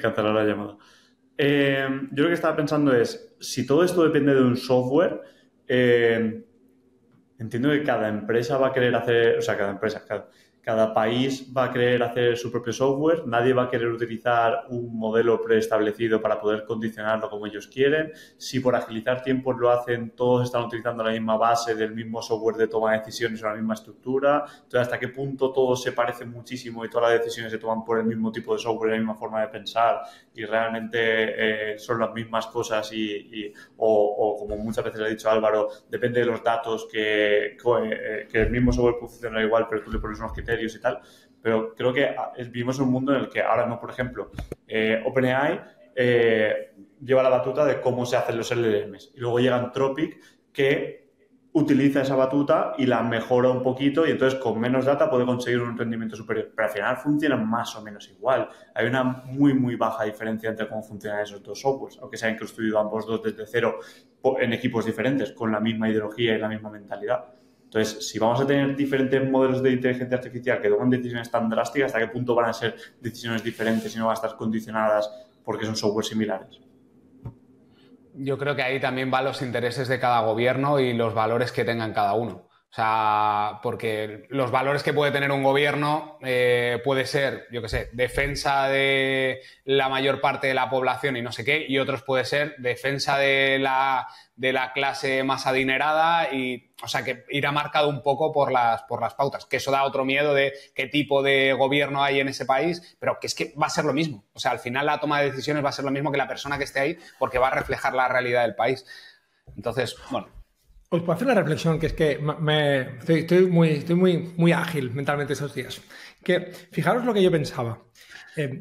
cancelar la llamada. Yo lo que estaba pensando es, si todo esto depende de un software, entiendo que cada empresa va a querer hacer, o sea, cada país va a querer hacer su propio software, nadie va a querer utilizar un modelo preestablecido para poder condicionarlo como ellos quieren. Si por agilizar tiempos lo hacen, todos están utilizando la misma base del mismo software de toma de decisiones o la misma estructura. Entonces, ¿hasta qué punto todo se parece muchísimo y todas las decisiones se toman por el mismo tipo de software, la misma forma de pensar y realmente son las mismas cosas o como muchas veces ha dicho Álvaro, depende de los datos que el mismo software puede funcionar igual, pero tú le pones unos criterios y tal, pero creo que vivimos en un mundo en el que ahora mismo, por ejemplo, OpenAI lleva la batuta de cómo se hacen los LLMs y luego llega Anthropic que utiliza esa batuta y la mejora un poquito y entonces con menos data puede conseguir un rendimiento superior, pero al final funcionan más o menos igual. Hay una muy, muy baja diferencia entre cómo funcionan esos dos softwares, aunque se hayan construido ambos dos desde cero en equipos diferentes, con la misma ideología y la misma mentalidad. Entonces, si vamos a tener diferentes modelos de inteligencia artificial que toman decisiones tan drásticas, ¿hasta qué punto van a ser decisiones diferentes y no van a estar condicionadas porque son software similares? Yo creo que ahí también van los intereses de cada gobierno y los valores que tengan cada uno. O sea, porque los valores que puede tener un gobierno puede ser, yo qué sé, defensa de la mayor parte de la población y no sé qué, y otros puede ser defensa de la clase más adinerada y, o sea, que irá marcado un poco por las pautas, que eso da otro miedo de qué tipo de gobierno hay en ese país, pero que es que va a ser lo mismo. O sea, al final la toma de decisiones va a ser lo mismo que la persona que esté ahí porque va a reflejar la realidad del país. Entonces, bueno... Os puedo hacer una reflexión que es que estoy muy ágil mentalmente estos días. Que fijaros lo que yo pensaba.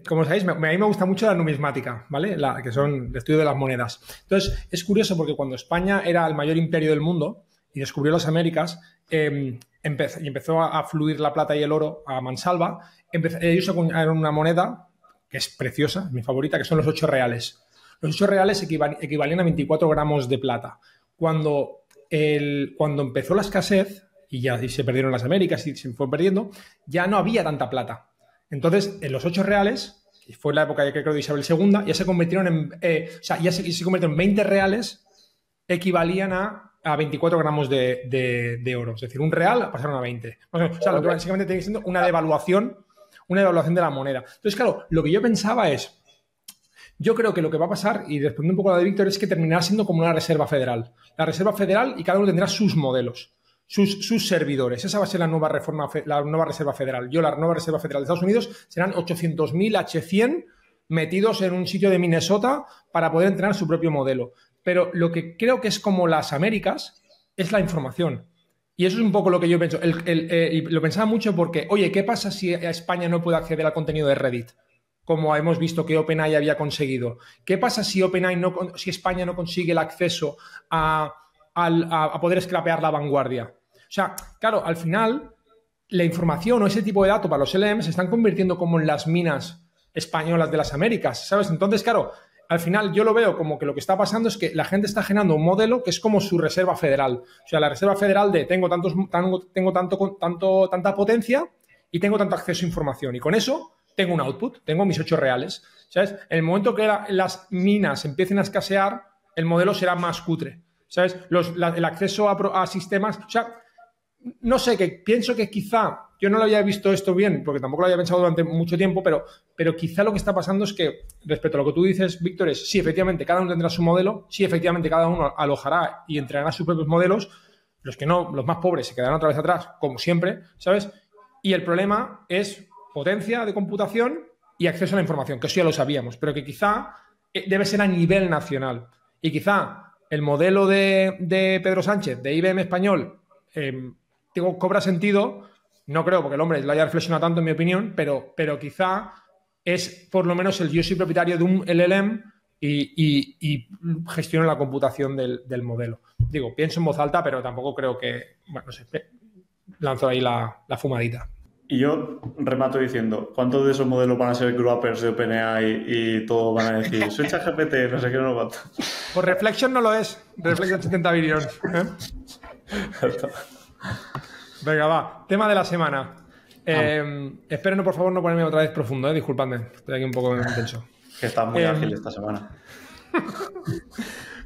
Como sabéis, a mí me gusta mucho la numismática, ¿vale? Que son el estudio de las monedas. Entonces, es curioso porque cuando España era el mayor imperio del mundo y descubrió las Américas y empezó a fluir la plata y el oro a mansalva, ellos acuñaron una moneda que es preciosa, es mi favorita, que son los 8 reales. Los 8 reales equivalían a 24 gramos de plata. Cuando empezó la escasez y se perdieron las Américas y se fue perdiendo, ya no había tanta plata. Entonces, en los 8 reales, y fue la época creo de Isabel II, ya se convirtieron se convirtieron en 20 reales, equivalían a 24 gramos de oro. Es decir, un real pasaron a 20. O sea, lo que básicamente tiene siendo una devaluación de la moneda. Entonces, claro, lo que yo pensaba es, Yo creo que lo que va a pasar, y respondiendo un poco a lo de Víctor, es que terminará siendo como una reserva federal. La reserva federal y cada uno tendrá sus modelos, sus servidores. Esa va a ser la nueva reserva federal. La nueva reserva federal de Estados Unidos serán 800.000 H100 metidos en un sitio de Minnesota para poder entrenar su propio modelo. Pero lo que creo que es como las Américas es la información. Y eso es un poco lo que yo pienso. Y lo pensaba mucho porque, oye, ¿qué pasa si España no puede acceder al contenido de Reddit? Como hemos visto que OpenAI había conseguido. ¿Qué pasa si si España no consigue el acceso a poder scrapear la vanguardia? O sea, claro, al final la información o ese tipo de datos para los LLMs se están convirtiendo como en las minas españolas de las Américas, ¿sabes? Entonces, claro, al final yo lo veo como que lo que está pasando es que la gente está generando un modelo que es como su reserva federal. O sea, la reserva federal de tengo tanta potencia y tengo tanto acceso a información. Y con eso tengo un output, tengo mis 8 reales. ¿Sabes? En el momento que las minas empiecen a escasear, el modelo será más cutre. ¿Sabes? El acceso a sistemas... O sea, no sé, que pienso que quizá, yo no lo había visto esto bien, porque tampoco lo había pensado durante mucho tiempo, pero quizá lo que está pasando es que, respecto a lo que tú dices, Víctor, es sí, efectivamente, cada uno tendrá su modelo, sí, efectivamente, cada uno alojará y entrenará sus propios modelos, los que no, los más pobres se quedarán otra vez atrás, como siempre, ¿sabes? Y el problema es potencia de computación y acceso a la información, que eso ya lo sabíamos, pero que quizá debe ser a nivel nacional. Y quizá el modelo de Pedro Sánchez, de IBM Español, cobra sentido, no creo, porque el hombre lo haya reflexionado tanto, en mi opinión, pero quizá es por lo menos yo soy propietario de un LLM y gestiono la computación del modelo. Digo, pienso en voz alta, pero tampoco creo que, bueno, no sé, lanzo ahí la fumadita. Y yo remato diciendo, ¿cuántos de esos modelos van a ser grappers de OpenAI y todos van a decir, soy ChatGPT, no sé qué, no cuánto? Pues Reflection no lo es. Reflection 70 billions. Venga, va. Tema de la semana. Espero, por favor, no ponerme otra vez profundo, disculpadme. Estoy aquí un poco intenso. Que está muy ágil esta semana.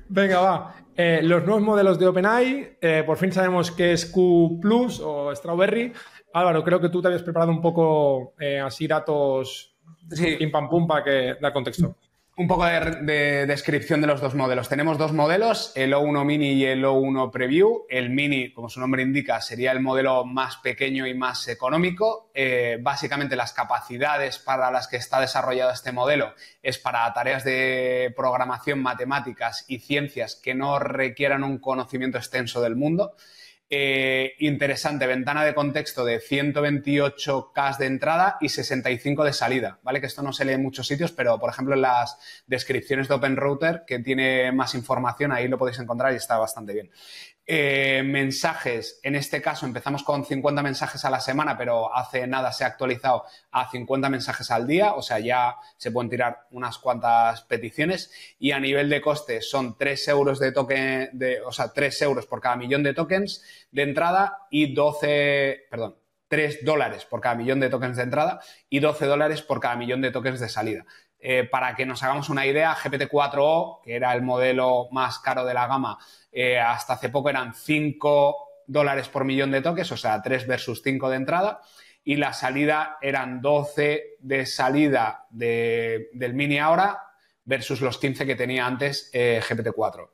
Venga, va. Los nuevos modelos de OpenAI. Por fin sabemos qué es Q+ o Strawberry. Álvaro, creo que tú te habías preparado un poco así datos pim pam pum para que dar contexto. Un poco de descripción de los dos modelos. Tenemos dos modelos, el O1 Mini y el O1 Preview. El Mini, como su nombre indica, sería el modelo más pequeño y más económico. Básicamente las capacidades para las que está desarrollado este modelo es para tareas de programación, matemáticas y ciencias que no requieran un conocimiento extenso del mundo. Interesante, ventana de contexto de 128K de entrada y 65 de salida, ¿vale? Que esto no se lee en muchos sitios, pero por ejemplo en las descripciones de OpenRouter, que tiene más información, ahí lo podéis encontrar y está bastante bien. Mensajes, en este caso empezamos con 50 mensajes a la semana, pero hace nada se ha actualizado a 50 mensajes al día, o sea, ya se pueden tirar unas cuantas peticiones y a nivel de coste son 3 euros de token, o sea, 3 euros por cada millón de tokens de entrada y 3 dólares por cada millón de tokens de entrada y 12 dólares por cada millón de tokens de salida. Para que nos hagamos una idea, GPT-4o, que era el modelo más caro de la gama, hasta hace poco eran 5 dólares por millón de tokens, o sea, 3 versus 5 de entrada, y la salida eran 12 de salida del Mini ahora versus los 15 que tenía antes GPT-4.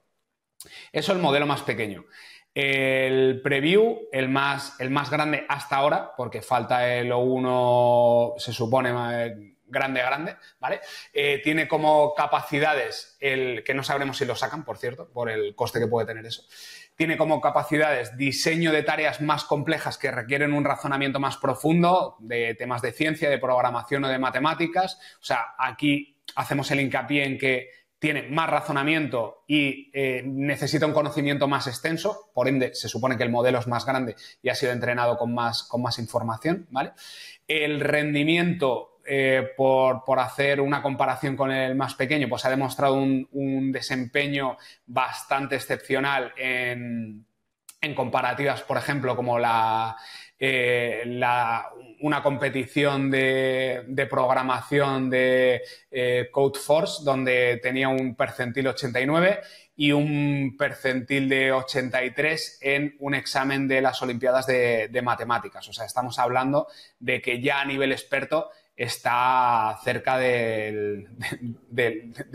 Eso es el modelo más pequeño. El Preview, el más grande hasta ahora, porque falta el O1, se supone, grande, ¿vale? Tiene como capacidades, que no sabremos si lo sacan, por cierto, por el coste que puede tener eso. Tiene como capacidades diseño de tareas más complejas que requieren un razonamiento más profundo de temas de ciencia, de programación o de matemáticas. O sea, aquí hacemos el hincapié en que tiene más razonamiento y necesita un conocimiento más extenso, por ende se supone que el modelo es más grande y ha sido entrenado con más información, ¿vale? El rendimiento, por hacer una comparación con el más pequeño, pues ha demostrado un desempeño bastante excepcional en comparativas, por ejemplo, como una competición de programación de Codeforce, donde tenía un percentil 89 y un percentil de 83 en un examen de las Olimpiadas de matemáticas. O sea, estamos hablando de que ya a nivel experto está cerca del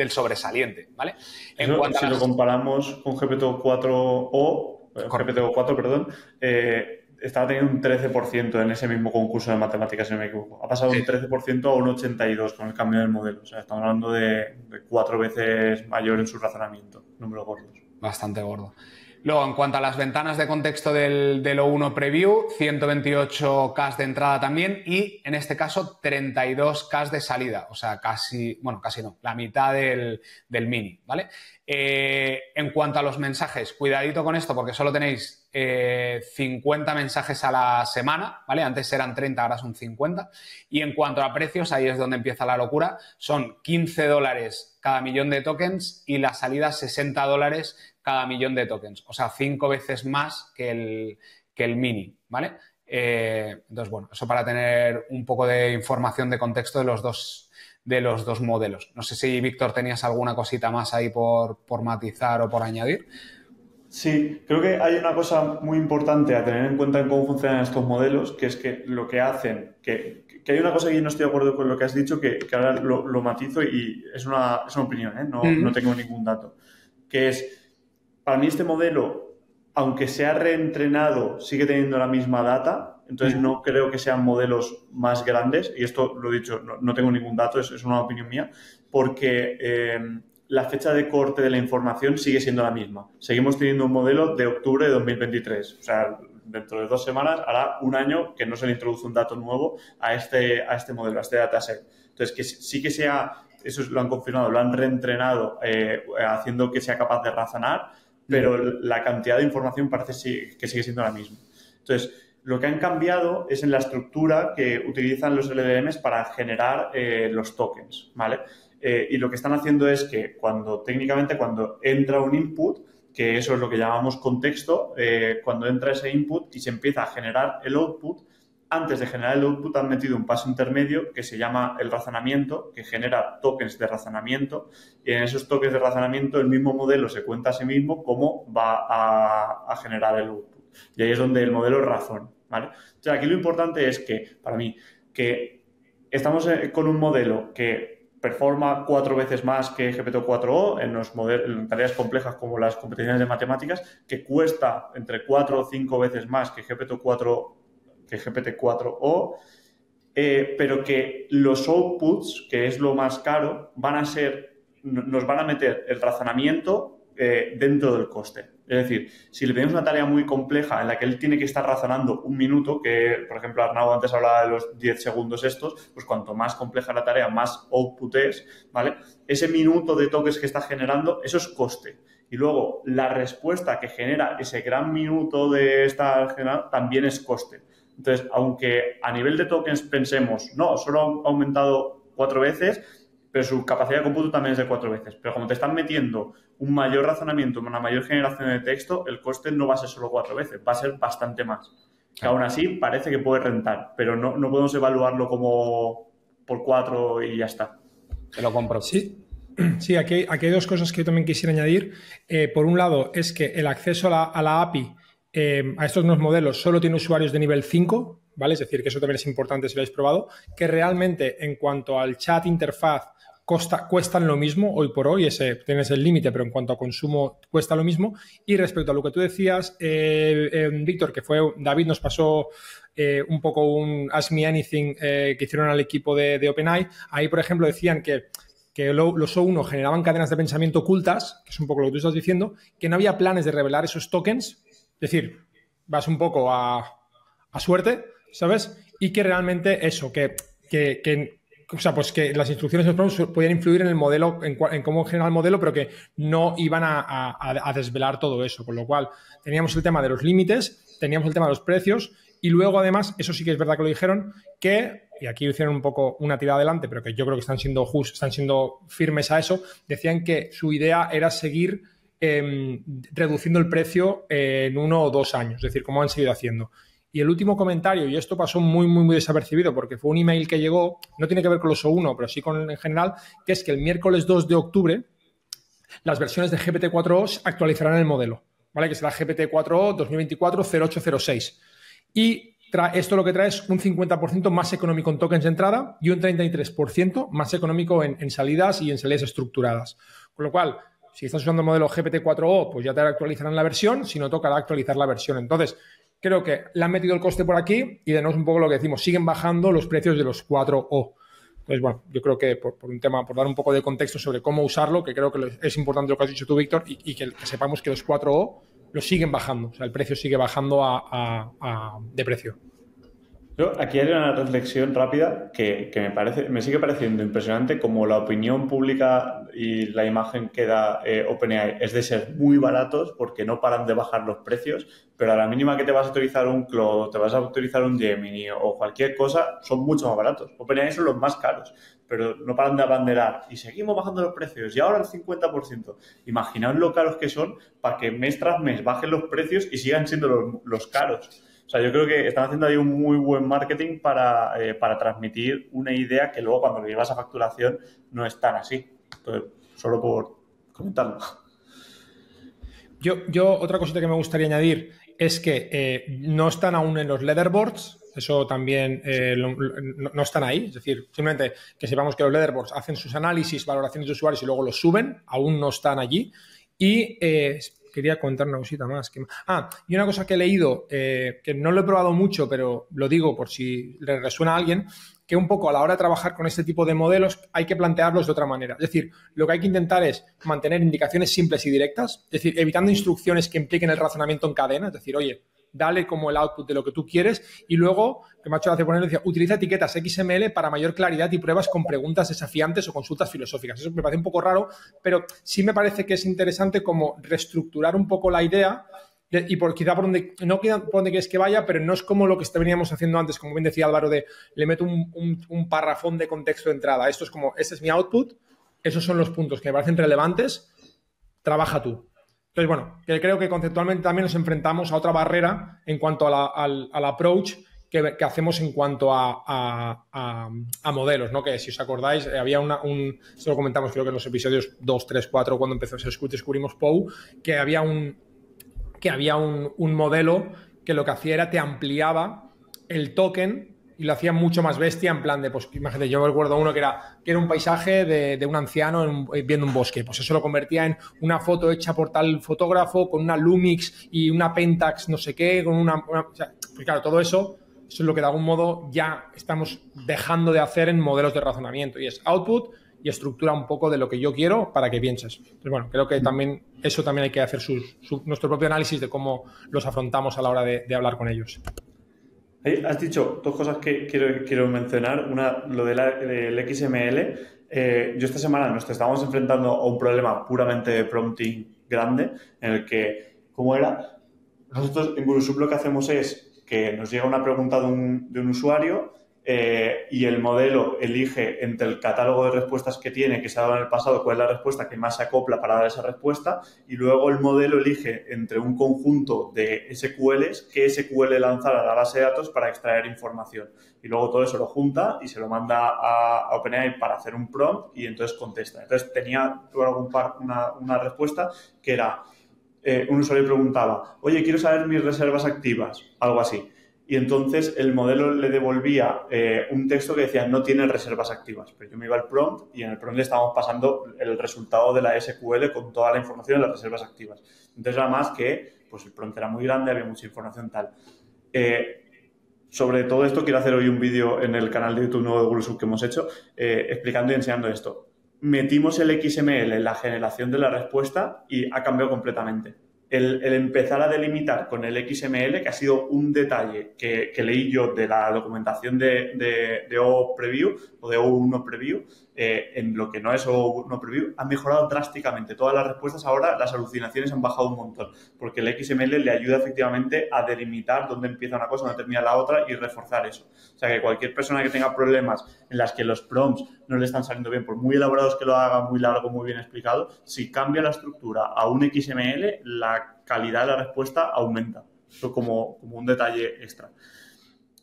sobresaliente, ¿vale? Si lo comparamos con GPT-4 perdón, estaba teniendo un 13% en ese mismo concurso de matemáticas, si no me equivoco. Ha pasado un 13% a un 82% con el cambio del modelo. O sea, estamos hablando de 4 veces mayor en su razonamiento, números gordos. Bastante gordo. Luego, en cuanto a las ventanas de contexto del O1 Preview, 128K de entrada también y, en este caso, 32K de salida. O sea, casi no, la mitad del Mini, ¿vale? En cuanto a los mensajes, cuidadito con esto porque solo tenéis 50 mensajes a la semana, ¿vale? Antes eran 30, ahora son 50. Y en cuanto a precios, ahí es donde empieza la locura. Son $15 cada millón de tokens y la salida $60 cada millón de tokens. O sea, 5 veces más que el Mini, ¿vale? Entonces, bueno, eso para tener un poco de información de contexto de los dos modelos. No sé si, Víctor, tenías alguna cosita más ahí por matizar o por añadir. Sí, creo que hay una cosa muy importante a tener en cuenta en cómo funcionan estos modelos, que es que lo que hacen, que hay una cosa que yo no estoy de acuerdo con lo que has dicho, que ahora lo matizo y es una opinión, ¿eh? No tengo ningún dato, que es, para mí este modelo, aunque sea reentrenado, sigue teniendo la misma data, entonces no creo que sean modelos más grandes, y esto lo he dicho, no tengo ningún dato, es una opinión mía, porque la fecha de corte de la información sigue siendo la misma. Seguimos teniendo un modelo de octubre de 2023. O sea, dentro de 2 semanas hará un año que no se le introduce un dato nuevo a este modelo, a este dataset. Entonces, que sí que sea, eso lo han confirmado, lo han reentrenado haciendo que sea capaz de razonar, pero la cantidad de información parece que sigue siendo la misma. Entonces, lo que han cambiado es en la estructura que utilizan los LLMs para generar los tokens, ¿vale? Y lo que están haciendo es que técnicamente cuando entra un input, que eso es lo que llamamos contexto, cuando entra ese input y se empieza a generar el output, antes de generar el output han metido un paso intermedio que se llama el razonamiento, que genera tokens de razonamiento, y en esos tokens de razonamiento el mismo modelo se cuenta a sí mismo cómo va a generar el output. Y ahí es donde el modelo razona, ¿vale? Entonces, aquí lo importante es que, para mí, que estamos con un modelo que performa 4 veces más que GPT-4o en tareas complejas como las competiciones de matemáticas, que cuesta entre 4 o 5 veces más que GPT-4o, pero que los outputs, que es lo más caro, nos van a meter el razonamiento dentro del coste. Es decir, si le pedimos una tarea muy compleja en la que él tiene que estar razonando 1 minuto, que por ejemplo Arnau antes hablaba de los 10 segundos estos, pues cuanto más compleja la tarea, más output es, ¿vale? Ese minuto de tokens que está generando, eso es coste. Y luego la respuesta que genera ese gran minuto de estar generando también es coste. Entonces, aunque a nivel de tokens pensemos, no, solo ha aumentado 4 veces, pero su capacidad de cómputo también es de 4 veces. Pero como te están metiendo un mayor razonamiento, una mayor generación de texto, el coste no va a ser solo 4 veces, va a ser bastante más. Que aún así parece que puede rentar, pero no podemos evaluarlo como por 4 y ya está. Te lo compro. Sí, aquí hay 2 cosas que yo también quisiera añadir. Por un lado, es que el acceso a la API a estos nuevos modelos solo tiene usuarios de nivel 5, ¿vale? Es decir, que eso también es importante si lo habéis probado, que realmente en cuanto al chat interfaz cuestan lo mismo hoy por hoy, tienes el límite, pero en cuanto a consumo cuesta lo mismo. Y respecto a lo que tú decías, Víctor, que fue David nos pasó un poco un Ask Me Anything que hicieron al equipo de OpenAI. Ahí, por ejemplo, decían que los O1 generaban cadenas de pensamiento ocultas, que es un poco lo que tú estás diciendo, que no había planes de revelar esos tokens, es decir, vas un poco a suerte, ¿sabes? Y que realmente eso, o sea, pues que las instrucciones de los prompts podían influir en el modelo, en cómo genera el modelo, pero que no iban a desvelar todo eso. Con lo cual, teníamos el tema de los límites, teníamos el tema de los precios y luego, además, eso sí que es verdad que lo dijeron, y aquí hicieron un poco una tirada adelante, pero que yo creo que están siendo firmes a eso, decían que su idea era seguir reduciendo el precio en 1 o 2 años, es decir, como han seguido haciendo. Y el último comentario, y esto pasó muy, muy, muy desapercibido porque fue un email que llegó, no tiene que ver con los O1, pero sí en general, que es que el miércoles 2 de octubre las versiones de GPT-4o actualizarán el modelo, ¿vale? Que será GPT-4o 2024-0806. Y esto lo que trae es un 50% más económico en tokens de entrada y un 33% más económico en salidas y en salidas estructuradas. Con lo cual, si estás usando el modelo GPT-4o, pues ya te actualizarán la versión, si no tocará actualizar la versión. Entonces, creo que le han metido el coste por aquí y de nuevo es un poco lo que decimos, siguen bajando los precios de los 4o. Entonces, bueno, yo creo que por un tema, por dar un poco de contexto sobre cómo usarlo, que creo que es importante lo que has dicho tú, Víctor, y que sepamos que los 4o los siguen bajando. O sea, el precio sigue bajando de precio. Aquí hay una reflexión rápida que me sigue pareciendo impresionante, como la opinión pública y la imagen que da OpenAI es de ser muy baratos porque no paran de bajar los precios, pero a la mínima que te vas a utilizar un Claude, te vas a utilizar un Gemini o cualquier cosa, son mucho más baratos. OpenAI son los más caros, pero no paran de abanderar y seguimos bajando los precios y ahora el 50%. Imaginaos lo caros que son para que mes tras mes bajen los precios y sigan siendo los caros. O sea, yo creo que están haciendo ahí un muy buen marketing para transmitir una idea que luego cuando lo llevas a facturación no es tan así. Entonces, solo por comentarlo. Yo otra cosita que me gustaría añadir es que no están aún en los leaderboards, eso también no están ahí, es decir, simplemente que sepamos que los leaderboards hacen sus análisis, valoraciones de usuarios y luego los suben, aún no están allí. Y quería contar una cosita más. Y una cosa que he leído, que no lo he probado mucho, pero lo digo por si le resuena a alguien, que un poco a la hora de trabajar con este tipo de modelos hay que plantearlos de otra manera. Es decir, lo que hay que intentar es mantener indicaciones simples y directas, es decir, evitando instrucciones que impliquen el razonamiento en cadena, es decir, oye, dale como el output de lo que tú quieres y luego, que me ha hecho gracia ponerlo, decía, utiliza etiquetas XML para mayor claridad y pruebas con preguntas desafiantes o consultas filosóficas. Eso me parece un poco raro, pero sí me parece que es interesante como reestructurar un poco la idea y quizá por donde, no por donde quieres que vaya, pero no es como lo que veníamos haciendo antes, como bien decía Álvaro, de le meto un parrafón de contexto de entrada. Esto es como, este es mi output, esos son los puntos que me parecen relevantes, trabaja tú. Entonces, bueno, que creo que conceptualmente también nos enfrentamos a otra barrera en cuanto al approach que hacemos en cuanto a modelos, ¿no? Que si os acordáis, había esto lo comentamos creo que en los episodios 2, 3, 4, cuando descubrimos POU, que había un modelo que lo que hacía era te ampliaba el token y lo hacía mucho más bestia, en plan de, pues imagínate, yo recuerdo uno que era un paisaje de un anciano viendo un bosque, pues eso lo convertía en una foto hecha por tal fotógrafo con una Lumix y una Pentax no sé qué, con o sea, pues claro, todo eso es lo que de algún modo ya estamos dejando de hacer en modelos de razonamiento y es output y estructura un poco de lo que yo quiero para que pienses. Entonces, bueno, creo que también eso también hay que hacer nuestro propio análisis de cómo los afrontamos a la hora de hablar con ellos. Has dicho dos cosas que quiero mencionar. Una, lo del XML. Yo esta semana nos estábamos enfrentando a un problema puramente de prompting grande en el que, ¿cómo era? Nosotros en GuruSoup lo que hacemos es que nos llega una pregunta de un usuario y el modelo elige entre el catálogo de respuestas que tiene, que se ha dado en el pasado, cuál es la respuesta que más se acopla para dar esa respuesta y luego el modelo elige entre un conjunto de SQLs qué SQL lanzar a la base de datos para extraer información. Y luego todo eso lo junta y se lo manda a OpenAI para hacer un prompt y entonces contesta. Entonces tenía una respuesta que era, un usuario preguntaba, oye, quiero saber mis reservas activas, algo así. Y entonces el modelo le devolvía un texto que decía no tiene reservas activas. Pero yo me iba al prompt y en el prompt le estábamos pasando el resultado de la SQL con toda la información de las reservas activas. Entonces era más que pues el prompt era muy grande, había mucha información tal. Sobre todo esto quiero hacer hoy un vídeo en el canal de YouTube nuevo de GuruSoup que hemos hecho explicando y enseñando esto. Metimos el XML en la generación de la respuesta y ha cambiado completamente. El empezar a delimitar con el XML, que ha sido un detalle que leí yo de la documentación de O Preview o de O1 Preview, en lo que no es O1 Preview, ha mejorado drásticamente. Todas las respuestas ahora, las alucinaciones han bajado un montón, porque el XML le ayuda efectivamente a delimitar dónde empieza una cosa, dónde termina la otra y reforzar eso. O sea, que cualquier persona que tenga problemas en las que los prompts no le están saliendo bien, por muy elaborados que lo haga, muy largo, muy bien explicado, si cambia la estructura a un XML, la calidad de la respuesta aumenta. Eso como un detalle extra.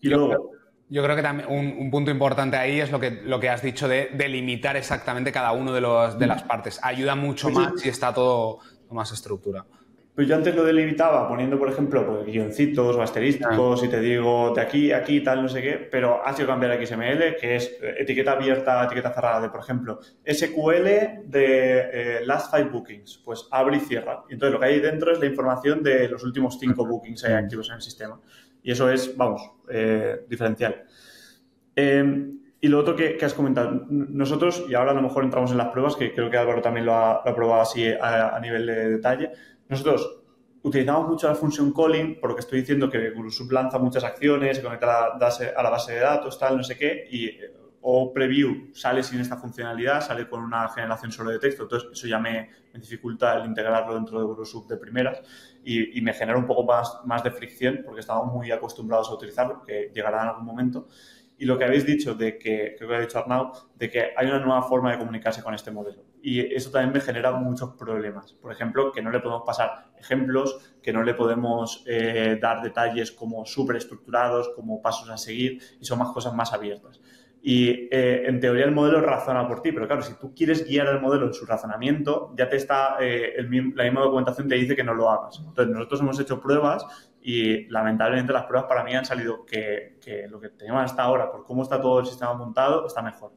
Y luego... Yo creo que también un punto importante ahí es lo que has dicho de delimitar exactamente cada uno de las partes. Ayuda mucho más si está todo más estructurado. Pues yo antes lo delimitaba poniendo, por ejemplo, pues, guioncitos o asterísticos y te digo de aquí, aquí, tal, no sé qué, pero ha sido cambiar a XML, que es etiqueta abierta, etiqueta cerrada, de, por ejemplo, SQL de last 5 bookings, pues abre y cierra. Y entonces lo que hay dentro es la información de los últimos 5 bookings activos en el sistema. Y eso es, vamos, diferencial. Y lo otro que has comentado, nosotros, y ahora a lo mejor entramos en las pruebas, que creo que Álvaro también lo ha probado así a nivel de detalle. Nosotros utilizamos mucho la función calling, por lo que estoy diciendo que GuruSoup lanza muchas acciones, se conecta a la base de datos, tal, no sé qué, y o preview sale sin esta funcionalidad, sale con una generación solo de texto, entonces eso ya me dificulta el integrarlo dentro de GuruSoup de primeras y me genera un poco más de fricción porque estamos muy acostumbrados a utilizarlo, que llegará en algún momento. Y lo que habéis dicho de que, creo que ha dicho Arnau, de que hay una nueva forma de comunicarse con este modelo. Y eso también me genera muchos problemas. Por ejemplo, que no le podemos pasar ejemplos, que no le podemos dar detalles como súper estructurados, como pasos a seguir, y son más cosas más abiertas. Y en teoría el modelo razona por ti, pero claro, si tú quieres guiar al modelo en su razonamiento, ya te está, la misma documentación te dice que no lo hagas. Entonces nosotros hemos hecho pruebas y lamentablemente las pruebas para mí han salido que lo que teníamos hasta ahora, por cómo está todo el sistema montado, está mejor.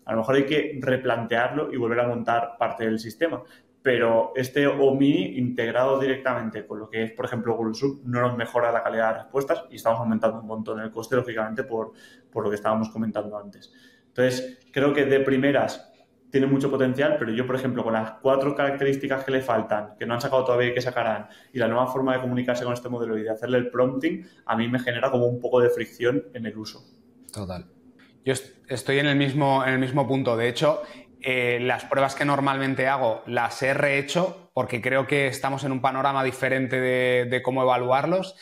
A lo mejor hay que replantearlo y volver a montar parte del sistema. Pero este OMI integrado directamente con lo que es, por ejemplo, GuruSoup, no nos mejora la calidad de respuestas y estamos aumentando un montón el coste, lógicamente, por lo que estábamos comentando antes. Entonces, creo que de primeras tiene mucho potencial, pero yo, por ejemplo, con las 4 características que le faltan, que no han sacado todavía y que sacarán, y la nueva forma de comunicarse con este modelo y de hacerle el prompting, a mí me genera como un poco de fricción en el uso. Total. Yo estoy en el mismo punto. De hecho, las pruebas que normalmente hago las he rehecho porque creo que estamos en un panorama diferente de cómo evaluarlos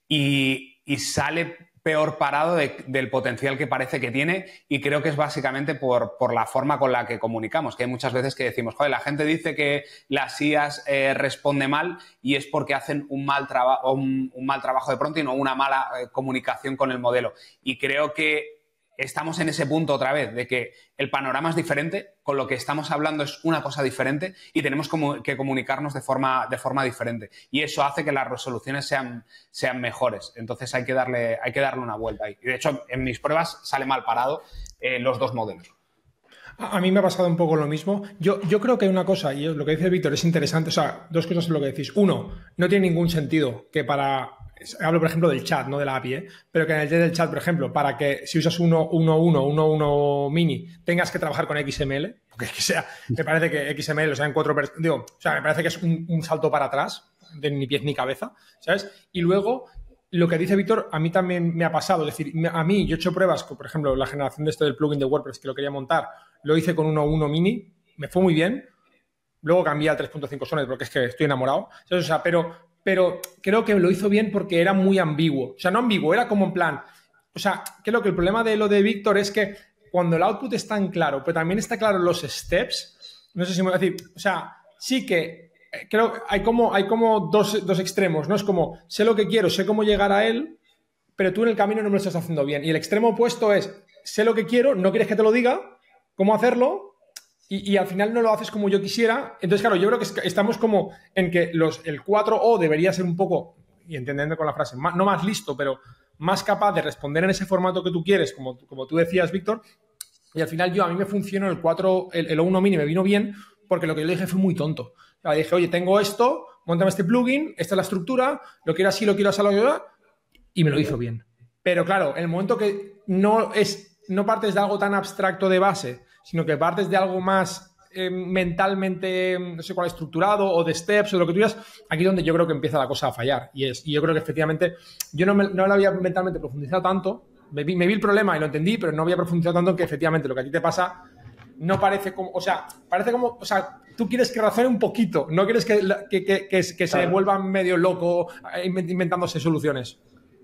y sale peor parado del potencial que parece que tiene, y creo que es básicamente por la forma con la que comunicamos, que hay muchas veces que decimos, joder, la gente dice que las IAs responde mal y es porque hacen un mal trabajo de prompting o una mala comunicación con el modelo, y creo que estamos en ese punto otra vez, de que el panorama es diferente, con lo que estamos hablando es una cosa diferente y tenemos que comunicarnos de forma diferente. Y eso hace que las resoluciones sean mejores. Entonces hay que darle una vuelta ahí. Y de hecho, en mis pruebas sale mal parado los 2 modelos. A mí me ha pasado un poco lo mismo. Yo creo que hay una cosa, y lo que dice Víctor es interesante. O sea, 2 cosas en lo que decís. Uno, no tiene ningún sentido que hablo, por ejemplo, del chat, no de la API, pero que en el del chat, por ejemplo, para que si usas 1.1 mini tengas que trabajar con XML, porque me parece que XML, o sea, me parece que es un salto para atrás, de ni pies ni cabeza, ¿sabes? Y luego, lo que dice Víctor, a mí también me ha pasado. Es decir, yo he hecho pruebas, por ejemplo, la generación de del plugin de WordPress que lo quería montar, lo hice con 1.1 mini, me fue muy bien. Luego cambié al 3.5 Sonnet porque es que estoy enamorado, ¿sabes? O sea, pero creo que lo hizo bien porque era muy ambiguo. O sea, no ambiguo, era como en plan... O sea, creo que el problema de lo de Víctor es que cuando el output está tan claro, pero también está claro los steps, no sé si me voy a decir... O sea, sí que creo que hay como dos extremos, ¿no? Es como, sé lo que quiero, sé cómo llegar a él, pero tú en el camino no me lo estás haciendo bien. Y el extremo opuesto es, sé lo que quiero, no quieres que te lo diga, cómo hacerlo... Y al final no lo haces como yo quisiera. Entonces, claro, yo creo que estamos como en que el 4O debería ser un poco, y entendiendo con la frase, no más listo, pero más capaz de responder en ese formato que tú quieres, como tú decías, Víctor. Y al final a mí me funcionó el 4, el O1 mini me vino bien porque lo que yo le dije fue muy tonto. O sea, le dije, oye, tengo esto, móntame este plugin, esta es la estructura, lo quiero así, y me lo hizo bien. Pero claro, en el momento que no partes de algo tan abstracto de base, sino que partes de algo más mentalmente, no sé cuál, estructurado o de steps o de lo que tú digas, aquí es donde yo creo que empieza la cosa a fallar. Y yo creo que efectivamente, yo no lo había mentalmente profundizado tanto, me vi el problema y lo entendí, pero no había profundizado tanto en que efectivamente lo que a ti te pasa no parece como, o sea, parece como, o sea, tú quieres que razone un poquito, no quieres que se vuelva medio loco inventándose soluciones.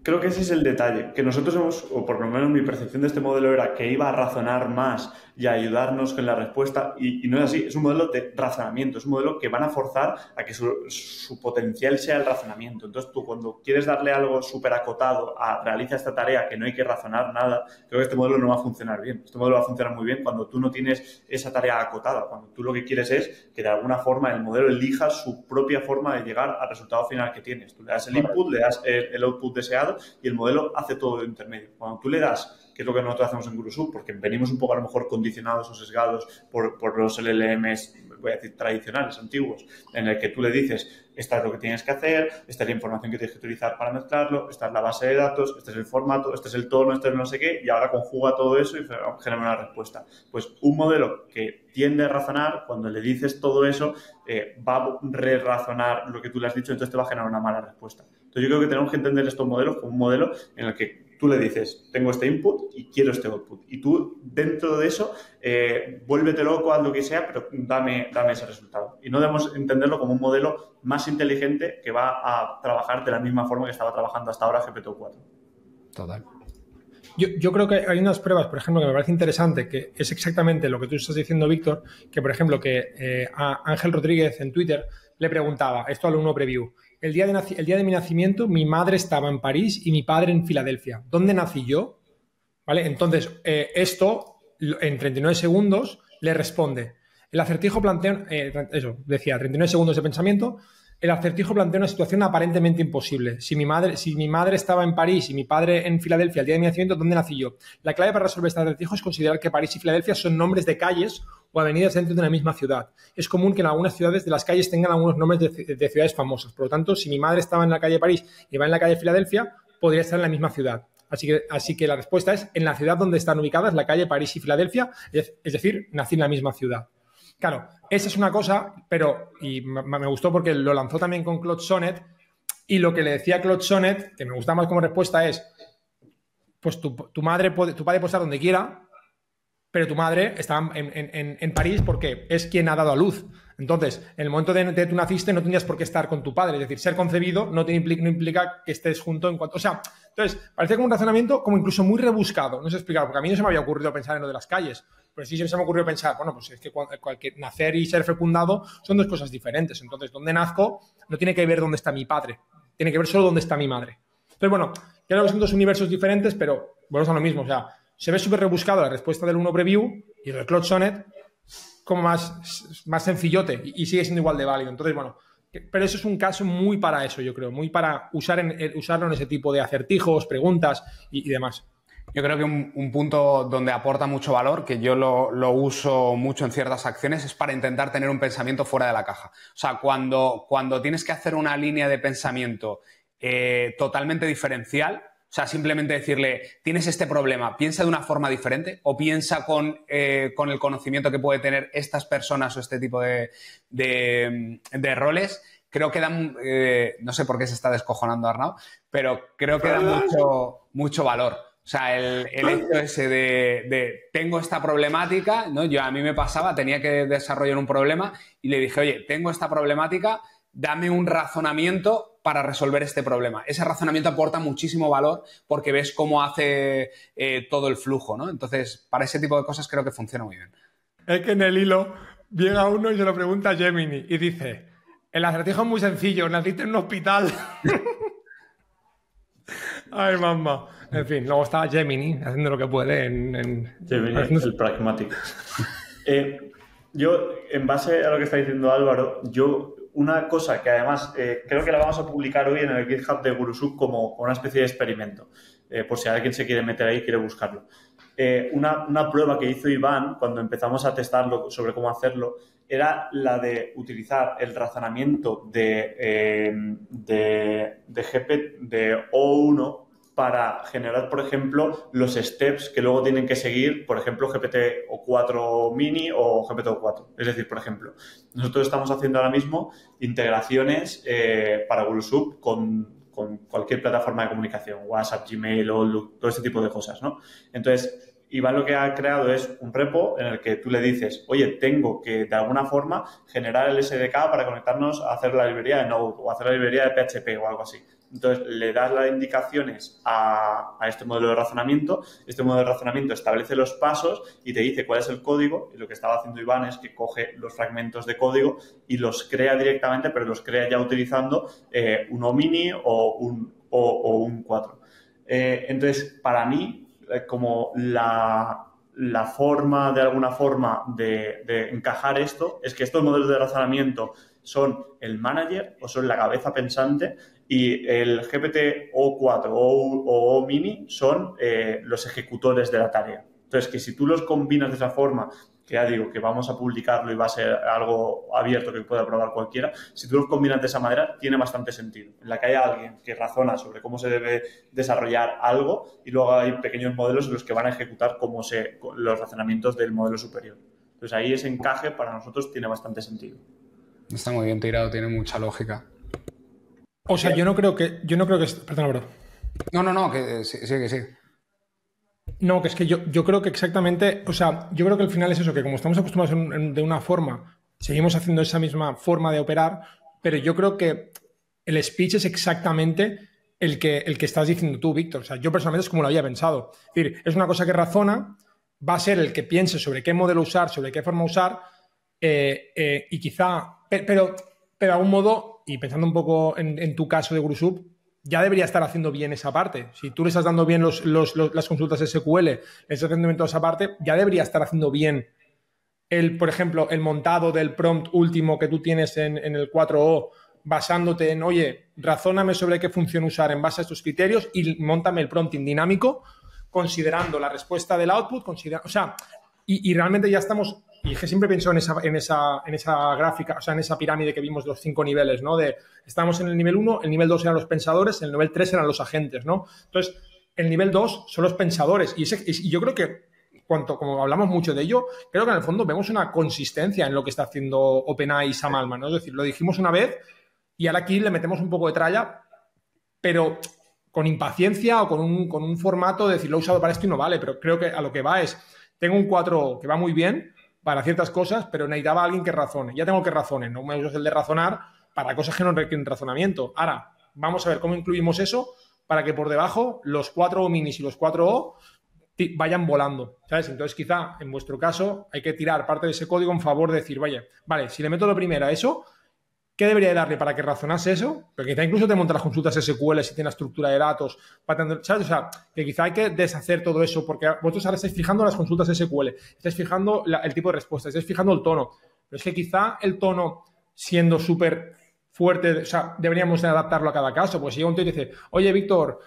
Creo que ese es el detalle, que nosotros hemos, o por lo menos mi percepción de este modelo era que iba a razonar más y a ayudarnos con la respuesta, y no es así, es un modelo de razonamiento, es un modelo que van a forzar a que su potencial sea el razonamiento. Entonces tú cuando quieres darle algo súper acotado a realiza esta tarea que no hay que razonar nada, creo que este modelo no va a funcionar bien. Este modelo va a funcionar muy bien cuando tú no tienes esa tarea acotada, cuando tú lo que quieres es que de alguna forma el modelo elija su propia forma de llegar al resultado final que tienes. Tú le das el input, le das el output deseado y el modelo hace todo lo intermedio. Cuando tú le das, que es lo que nosotros hacemos en GuruShoot, porque venimos un poco a lo mejor condicionados o sesgados por los LLMs, voy a decir, tradicionales, antiguos, en el que tú le dices, esta es lo que tienes que hacer, esta es la información que tienes que utilizar para mezclarlo, esta es la base de datos, este es el formato, este es el tono, este es no sé qué, y ahora conjuga todo eso y genera una respuesta. Pues un modelo que tiende a razonar, cuando le dices todo eso, va a re-razonar lo que tú le has dicho, entonces te va a generar una mala respuesta. Entonces yo creo que tenemos que entender estos modelos como un modelo en el que tú le dices, tengo este input y quiero este output. Y tú, dentro de eso, vuélvete loco, haz lo que sea, pero dame ese resultado. Y no debemos entenderlo como un modelo más inteligente que va a trabajar de la misma forma que estaba trabajando hasta ahora GPT-4. Total. Yo creo que hay unas pruebas, por ejemplo, que me parece interesante, que es exactamente lo que tú estás diciendo, Víctor, que, por ejemplo, que a Ángel Rodríguez en Twitter le preguntaba, esto al 1 Preview, el día de mi nacimiento, mi madre estaba en París y mi padre en Filadelfia. ¿Dónde nací yo? ¿Vale? Entonces, esto, en 39 segundos, le responde. El acertijo plantea, eso, decía, 39 segundos de pensamiento. El acertijo plantea una situación aparentemente imposible. Si mi madre estaba en París y mi padre en Filadelfia el día de mi nacimiento, ¿dónde nací yo? La clave para resolver este acertijo es considerar que París y Filadelfia son nombres de calles o avenidas dentro de una misma ciudad. Es común que en algunas ciudades de las calles tengan algunos nombres de ciudades famosas. Por lo tanto, si mi madre estaba en la calle París y va en la calle Filadelfia, podría estar en la misma ciudad. Así que la respuesta es en la ciudad donde están ubicadas la calle París y Filadelfia, es decir, nací en la misma ciudad. Claro, esa es una cosa, pero y me gustó porque lo lanzó también con Claude Sonnet, y lo que le decía Claude Sonnet, que me gusta más como respuesta, es pues tu padre puede estar donde quiera, pero tu madre está en París porque es quien ha dado a luz. Entonces, en el momento de tú naciste no tenías por qué estar con tu padre. Es decir, ser concebido no implica que estés junto en cuanto... O sea, entonces, parece como un razonamiento como incluso muy rebuscado. No sé explicar, porque a mí no se me había ocurrido pensar en lo de las calles. Pero sí se me ocurrió pensar, bueno, pues es que nacer y ser fecundado son dos cosas diferentes. Entonces, donde nazco no tiene que ver dónde está mi padre. Tiene que ver solo dónde está mi madre. Entonces, bueno, creo que son dos universos diferentes, pero bueno, son lo mismo. O sea, se ve súper rebuscado la respuesta del 1 Preview y el de Claude Sonnet como más sencillote y sigue siendo igual de válido. Entonces, bueno, pero eso es un caso muy para eso, yo creo, muy para usarlo en ese tipo de acertijos, preguntas y demás. Yo creo que un punto donde aporta mucho valor, que yo lo uso mucho en ciertas acciones, es para intentar tener un pensamiento fuera de la caja. O sea, cuando tienes que hacer una línea de pensamiento totalmente diferencial, o sea, simplemente decirle, tienes este problema, piensa de una forma diferente o piensa con el conocimiento que puede tener estas personas o este tipo de roles. Creo que dan, no sé por qué se está descojonando Arnau, pero creo que dan mucho valor. O sea, el hecho ese de tengo esta problemática, ¿no? A mí me pasaba, tenía que desarrollar un problema y le dije, oye, tengo esta problemática, dame un razonamiento para resolver este problema. Ese razonamiento aporta muchísimo valor porque ves cómo hace todo el flujo, ¿no? Entonces, para ese tipo de cosas creo que funciona muy bien. Es que en el hilo llega uno y se lo pregunta a Gemini y dice, el acertijo es muy sencillo, naciste en un hospital. Ay, mamá. En fin, luego está Gemini haciendo lo que puede Gemini, el pragmático. Yo, en base a lo que está diciendo Álvaro, una cosa que además creo que la vamos a publicar hoy en el GitHub de GuruShoot como una especie de experimento, por si alguien se quiere meter ahí y quiere buscarlo. Una prueba que hizo Iván cuando empezamos a testarlo sobre cómo hacerlo era la de utilizar el razonamiento de O1 para generar, por ejemplo, los steps que luego tienen que seguir, por ejemplo, GPT-O4 Mini o GPT-O4. Es decir, por ejemplo, nosotros estamos haciendo ahora mismo integraciones para GuruShoot con cualquier plataforma de comunicación, WhatsApp, Gmail, Outlook, todo este tipo de cosas, ¿no? Entonces, Iván lo que ha creado es un repo en el que tú le dices, oye, tengo que de alguna forma generar el SDK para conectarnos a hacer la librería de Node o hacer la librería de PHP o algo así. Entonces, le das las indicaciones a este modelo de razonamiento. Este modelo de razonamiento establece los pasos y te dice cuál es el código. Y lo que estaba haciendo Iván es que coge los fragmentos de código y los crea directamente, pero los crea ya utilizando un O-Mini o un 4. Entonces, para mí, como la forma, de alguna forma, de encajar esto es que estos modelos de razonamiento son el manager o son la cabeza pensante y el GPT-O4 o O-Mini son los ejecutores de la tarea. Entonces, que si tú los combinas de esa forma, que ya digo que vamos a publicarlo y va a ser algo abierto que pueda probar cualquiera, si tú los combinas de esa manera, tiene bastante sentido. En la que haya alguien que razona sobre cómo se debe desarrollar algo y luego hay pequeños modelos en los que van a ejecutar los razonamientos del modelo superior. Entonces ahí ese encaje para nosotros tiene bastante sentido. Está muy bien tirado, tiene mucha lógica. O sea, yo no creo que... Perdona, bro. No, que sí. No, que es que yo creo que exactamente... O sea, yo creo que al final es eso, que como estamos acostumbrados de una forma, seguimos haciendo esa misma forma de operar, pero yo creo que el speech es exactamente el que estás diciendo tú, Víctor. O sea, yo personalmente es como lo había pensado. Es decir, es una cosa que razona, va a ser el que piense sobre qué modelo usar, sobre qué forma usar, y quizá... Pero de algún modo, y pensando un poco en tu caso de GuruSub, ya debería estar haciendo bien esa parte. Si tú le estás dando bien las consultas SQL, le estás haciendo bien toda esa parte, ya debería estar haciendo bien por ejemplo, el montado del prompt último que tú tienes en el 4O, basándote en, oye, razóname sobre qué función usar en base a estos criterios y móntame el prompting dinámico, considerando la respuesta del output, o sea, y realmente ya estamos... Y es que siempre pienso en esa gráfica, o sea, en esa pirámide que vimos de los 5 niveles, ¿no? Estamos en el nivel 1, el nivel 2 eran los pensadores, el nivel 3 eran los agentes, ¿no? Entonces, el nivel 2 son los pensadores. Y yo creo que, como hablamos mucho de ello, creo que en el fondo vemos una consistencia en lo que está haciendo OpenAI y Sam Altman, ¿no? Es decir, lo dijimos una vez y ahora aquí le metemos un poco de tralla, pero con impaciencia o con un formato de decir, lo he usado para esto y no vale, pero creo que a lo que va es, tengo un 4 que va muy bien para ciertas cosas, pero necesitaba a alguien que razone. Ya tengo que razone, no me uso el de razonar para cosas que no requieren razonamiento. Ahora, vamos a ver cómo incluimos eso para que por debajo los 4O minis y los 4O vayan volando, ¿sabes? Entonces, quizá, en vuestro caso, hay que tirar parte de ese código en favor de decir, vale, si le meto lo primero a eso, ¿qué debería de darle para que razonase eso? Pero quizá incluso te monta las consultas SQL si tiene la estructura de datos, ¿sabes? O sea, que quizá hay que deshacer todo eso, porque vosotros ahora estáis fijando las consultas SQL, estáis fijando el tipo de respuesta, estáis fijando el tono. Pero es que quizá el tono, siendo súper fuerte, o sea, deberíamos de adaptarlo a cada caso. Pues si llega un tío y dice, oye, Víctor,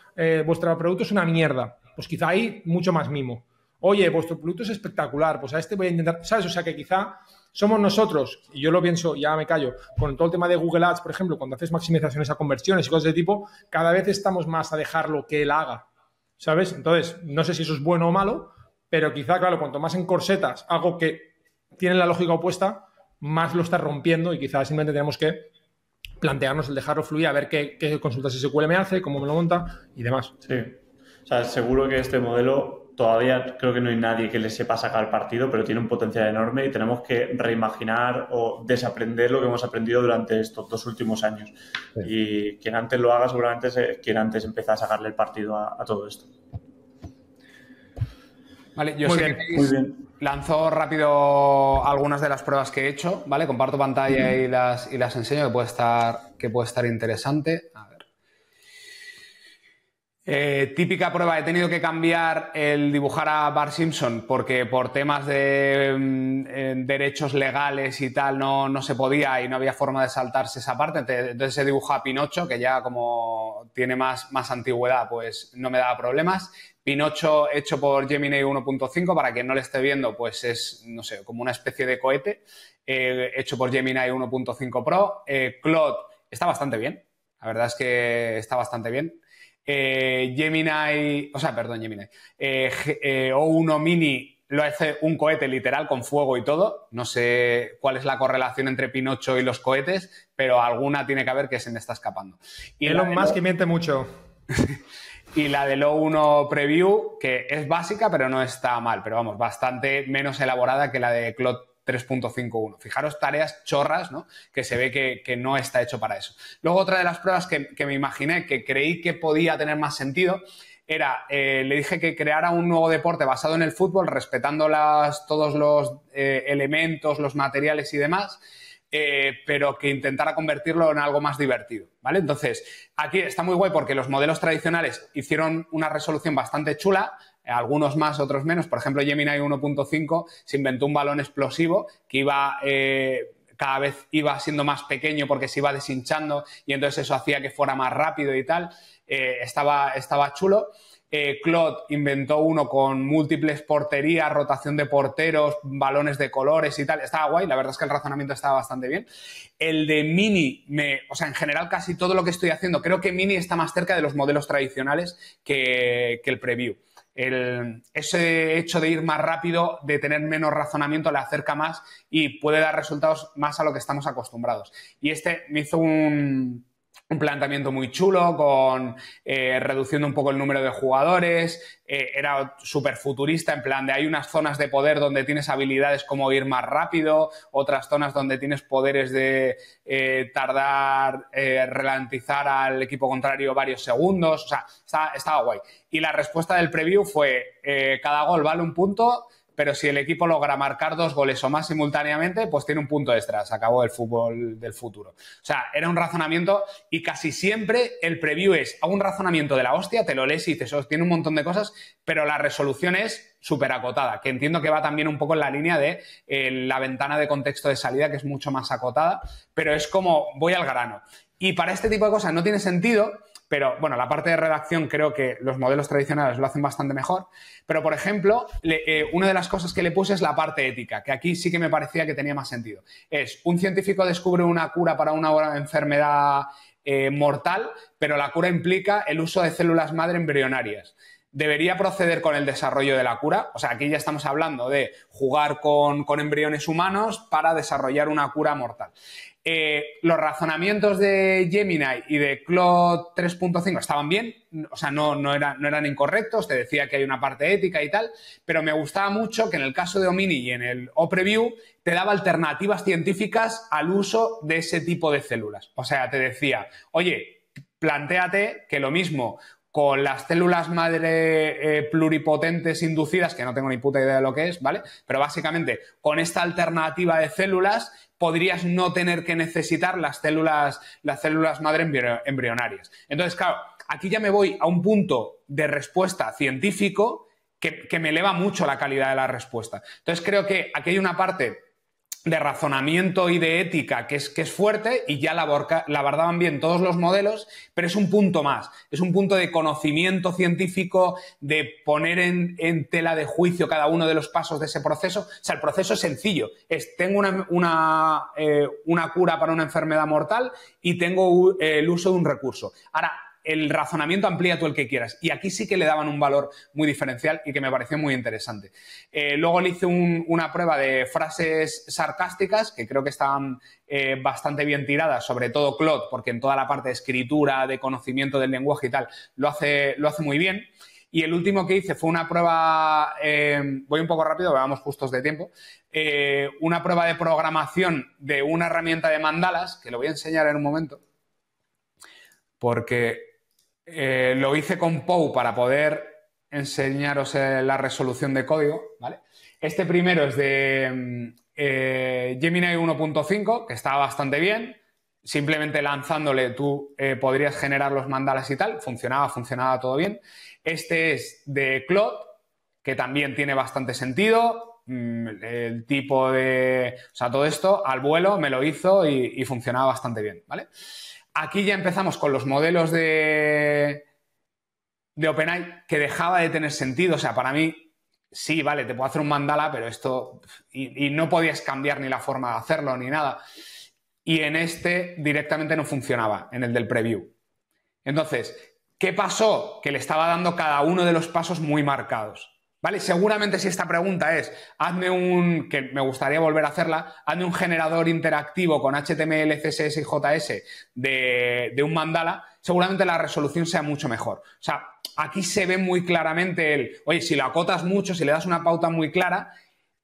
vuestro producto es una mierda, pues quizá hay mucho más mimo. Oye, vuestro producto es espectacular, pues a este voy a intentar, ¿sabes? O sea, que quizá somos nosotros, y yo lo pienso, ya me callo, con todo el tema de Google Ads, por ejemplo, cuando haces maximizaciones a conversiones y cosas de tipo, cada vez estamos más a dejarlo que él haga, ¿sabes? Entonces, no sé si eso es bueno o malo, pero quizá, claro, cuanto más encorsetas algo que tiene la lógica opuesta, más lo estás rompiendo y quizás simplemente tenemos que plantearnos el dejarlo fluir, a ver qué consultas SQL me hace, cómo me lo monta y demás. Sí. O sea, seguro que este modelo todavía creo que no hay nadie que le sepa sacar partido, pero tiene un potencial enorme y tenemos que reimaginar o desaprender lo que hemos aprendido durante estos 2 últimos años. Sí. Y quien antes lo haga seguramente es quien antes empieza a sacarle el partido a todo esto. Vale, yo sí que lanzo rápido algunas de las pruebas que he hecho, ¿vale? Comparto pantalla y las enseño, que puede estar interesante. A ver. Típica prueba, he tenido que cambiar el dibujar a Bart Simpson porque por temas de derechos legales y tal no se podía y no había forma de saltarse esa parte. Entonces he dibujado a Pinocho, que ya como tiene más antigüedad, pues no me daba problemas. Pinocho hecho por Gemini 1.5, para quien no le esté viendo, pues es, no sé, como una especie de cohete, hecho por Gemini 1.5 Pro. Claude está bastante bien, la verdad es que está bastante bien. Gemini, O1 Mini lo hace un cohete literal con fuego y todo. No sé cuál es la correlación entre Pinocho y los cohetes, pero alguna tiene que haber que se me está escapando. Y Elon Musk que miente mucho. Y la del O1 Preview, que es básica, pero no está mal. Pero vamos, bastante menos elaborada que la de Claude 3.5.1. Fijaros tareas chorras, ¿no? Que se ve que no está hecho para eso. Luego otra de las pruebas que me imaginé, que creí que podía tener más sentido, era, le dije que creara un nuevo deporte basado en el fútbol, respetando todos los elementos, los materiales y demás, pero que intentara convertirlo en algo más divertido, ¿vale? Entonces, aquí está muy guay porque los modelos tradicionales hicieron una resolución bastante chula, algunos más, otros menos. Por ejemplo, Gemini 1.5 se inventó un balón explosivo que iba... cada vez iba siendo más pequeño porque se iba deshinchando y entonces eso hacía que fuera más rápido y tal. Estaba chulo. Claude inventó uno con múltiples porterías, rotación de porteros, balones de colores y tal. Estaba guay, la verdad es que el razonamiento estaba bastante bien. El de Mini, o sea, en general casi todo lo que estoy haciendo, creo que Mini está más cerca de los modelos tradicionales que el Preview. Ese hecho de ir más rápido, de tener menos razonamiento, le acerca más y puede dar resultados más a lo que estamos acostumbrados. Y este me hizo un planteamiento muy chulo, reduciendo un poco el número de jugadores, era súper futurista, en plan de hay unas zonas de poder donde tienes habilidades como ir más rápido, otras zonas donde tienes poderes de ralentizar al equipo contrario varios segundos, o sea, estaba guay. Y la respuesta del preview fue, cada gol vale un punto, pero si el equipo logra marcar 2 goles o más simultáneamente, pues tiene un punto extra. Se acabó el fútbol del futuro. O sea, era un razonamiento y casi siempre el preview hago un razonamiento de la hostia, te lo lees y dices, tiene un montón de cosas, pero la resolución es súper acotada, que entiendo que va también un poco en la línea de la ventana de contexto de salida, que es mucho más acotada, pero es como voy al grano. Y para este tipo de cosas no tiene sentido. Pero, bueno, la parte de redacción creo que los modelos tradicionales lo hacen bastante mejor. Pero, por ejemplo, una de las cosas que le puse es la parte ética, que aquí sí que me parecía que tenía más sentido. Un científico descubre una cura para una enfermedad mortal, pero la cura implica el uso de células madre embrionarias. ¿Debería proceder con el desarrollo de la cura? O sea, aquí ya estamos hablando de jugar con embriones humanos para desarrollar una cura mortal. Los razonamientos de Gemini y de Claude 3.5 estaban bien, o sea, no eran incorrectos, te decía que hay una parte ética y tal, pero me gustaba mucho que en el caso de Omini y en el OPreview te daba alternativas científicas al uso de ese tipo de células. O sea, te decía, oye, plantéate que lo mismo con las células madre pluripotentes inducidas, que no tengo ni puta idea de lo que es, ¿vale? Pero básicamente, con esta alternativa de células, podrías no tener que necesitar las células madre embrionarias. Entonces, claro, aquí ya me voy a un punto de respuesta científico que me eleva mucho la calidad de la respuesta. Entonces, creo que aquí hay una parte de razonamiento y de ética que es fuerte y ya la abordaban bien todos los modelos, pero es un punto más, es un punto de conocimiento científico, de poner en tela de juicio cada uno de los pasos de ese proceso. O sea, el proceso es sencillo, tengo una cura para una enfermedad mortal y tengo el uso de un recurso. Ahora, el razonamiento amplía tú el que quieras. Y aquí sí que le daban un valor muy diferencial y que me pareció muy interesante. Luego le hice una prueba de frases sarcásticas que creo que estaban bastante bien tiradas, sobre todo Claude, porque en toda la parte de escritura, de conocimiento del lenguaje y tal, lo hace muy bien. Y el último que hice fue una prueba, voy un poco rápido, vamos justos de tiempo, una prueba de programación de una herramienta de mandalas, que lo voy a enseñar en un momento, porque lo hice con Pou para poder enseñaros la resolución de código, ¿vale? Este primero es de Gemini 1.5, que está bastante bien. Simplemente lanzándole tú podrías generar los mandalas y tal. Funcionaba todo bien. Este es de Claude, que también tiene bastante sentido. El tipo de... O sea, todo esto al vuelo me lo hizo y funcionaba bastante bien, ¿vale? Aquí ya empezamos con los modelos de OpenAI que dejaba de tener sentido. O sea, para mí, sí, vale, te puedo hacer un mandala, pero esto... Y no podías cambiar ni la forma de hacerlo ni nada. Y en este directamente no funcionaba, en el del preview. Entonces, ¿qué pasó? Que le estaba dando cada uno de los pasos muy marcados. ¿Vale? Seguramente si esta pregunta es, que me gustaría volver a hacerla, hazme un generador interactivo con HTML, CSS y JS de un mandala, seguramente la resolución sea mucho mejor. O sea, aquí se ve muy claramente oye, si lo acotas mucho, si le das una pauta muy clara,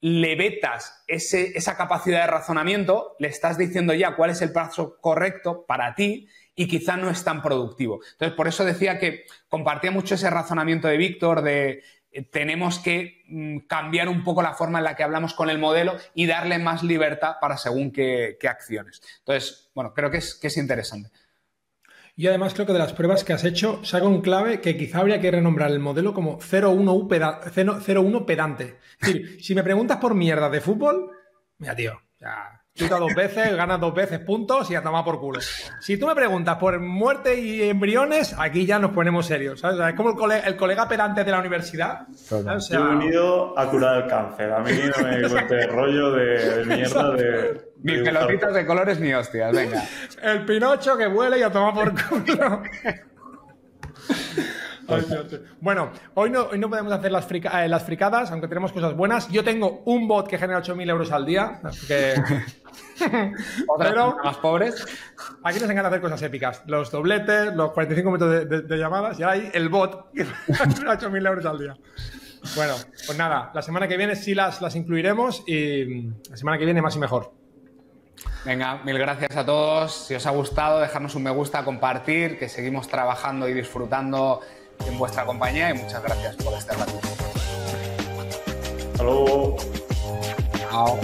le vetas esa capacidad de razonamiento, le estás diciendo ya cuál es el paso correcto para ti y quizá no es tan productivo. Entonces, por eso decía que compartía mucho ese razonamiento de Víctor de tenemos que cambiar un poco la forma en la que hablamos con el modelo y darle más libertad para según qué acciones. Entonces, bueno, creo que es interesante. Y además creo que de las pruebas que has hecho, saca un clave que quizá habría que renombrar el modelo como 0-1 pedante. Es decir, si me preguntas por mierda de fútbol, mira, tío, ya... Chuta 2 veces, ganas 2 veces puntos y a tomar por culo. Si tú me preguntas por muerte y embriones, aquí ya nos ponemos serios, ¿sabes? Es como el colega pedante de la universidad. O sea, yo he venido a curar el cáncer. A mí no me cuente rollo de mierda Ni pelotitas de colores ni hostias, venga. El Pinocho que vuela y a tomar por culo. Bueno, hoy no podemos hacer las fricadas, aunque tenemos cosas buenas. Yo tengo un bot que genera 8.000 euros al día, así que... Pero más pobres. Aquí nos encanta hacer cosas épicas. Los dobletes, los 45 minutos de llamadas y ahora hay el bot que genera 8.000 euros al día. Bueno, pues nada, la semana que viene sí las incluiremos y la semana que viene más y mejor. Venga, mil gracias a todos. Si os ha gustado, dejadnos un me gusta, compartir, que seguimos trabajando y disfrutando en vuestra compañía y muchas gracias por este rato. Hasta luego. Chao.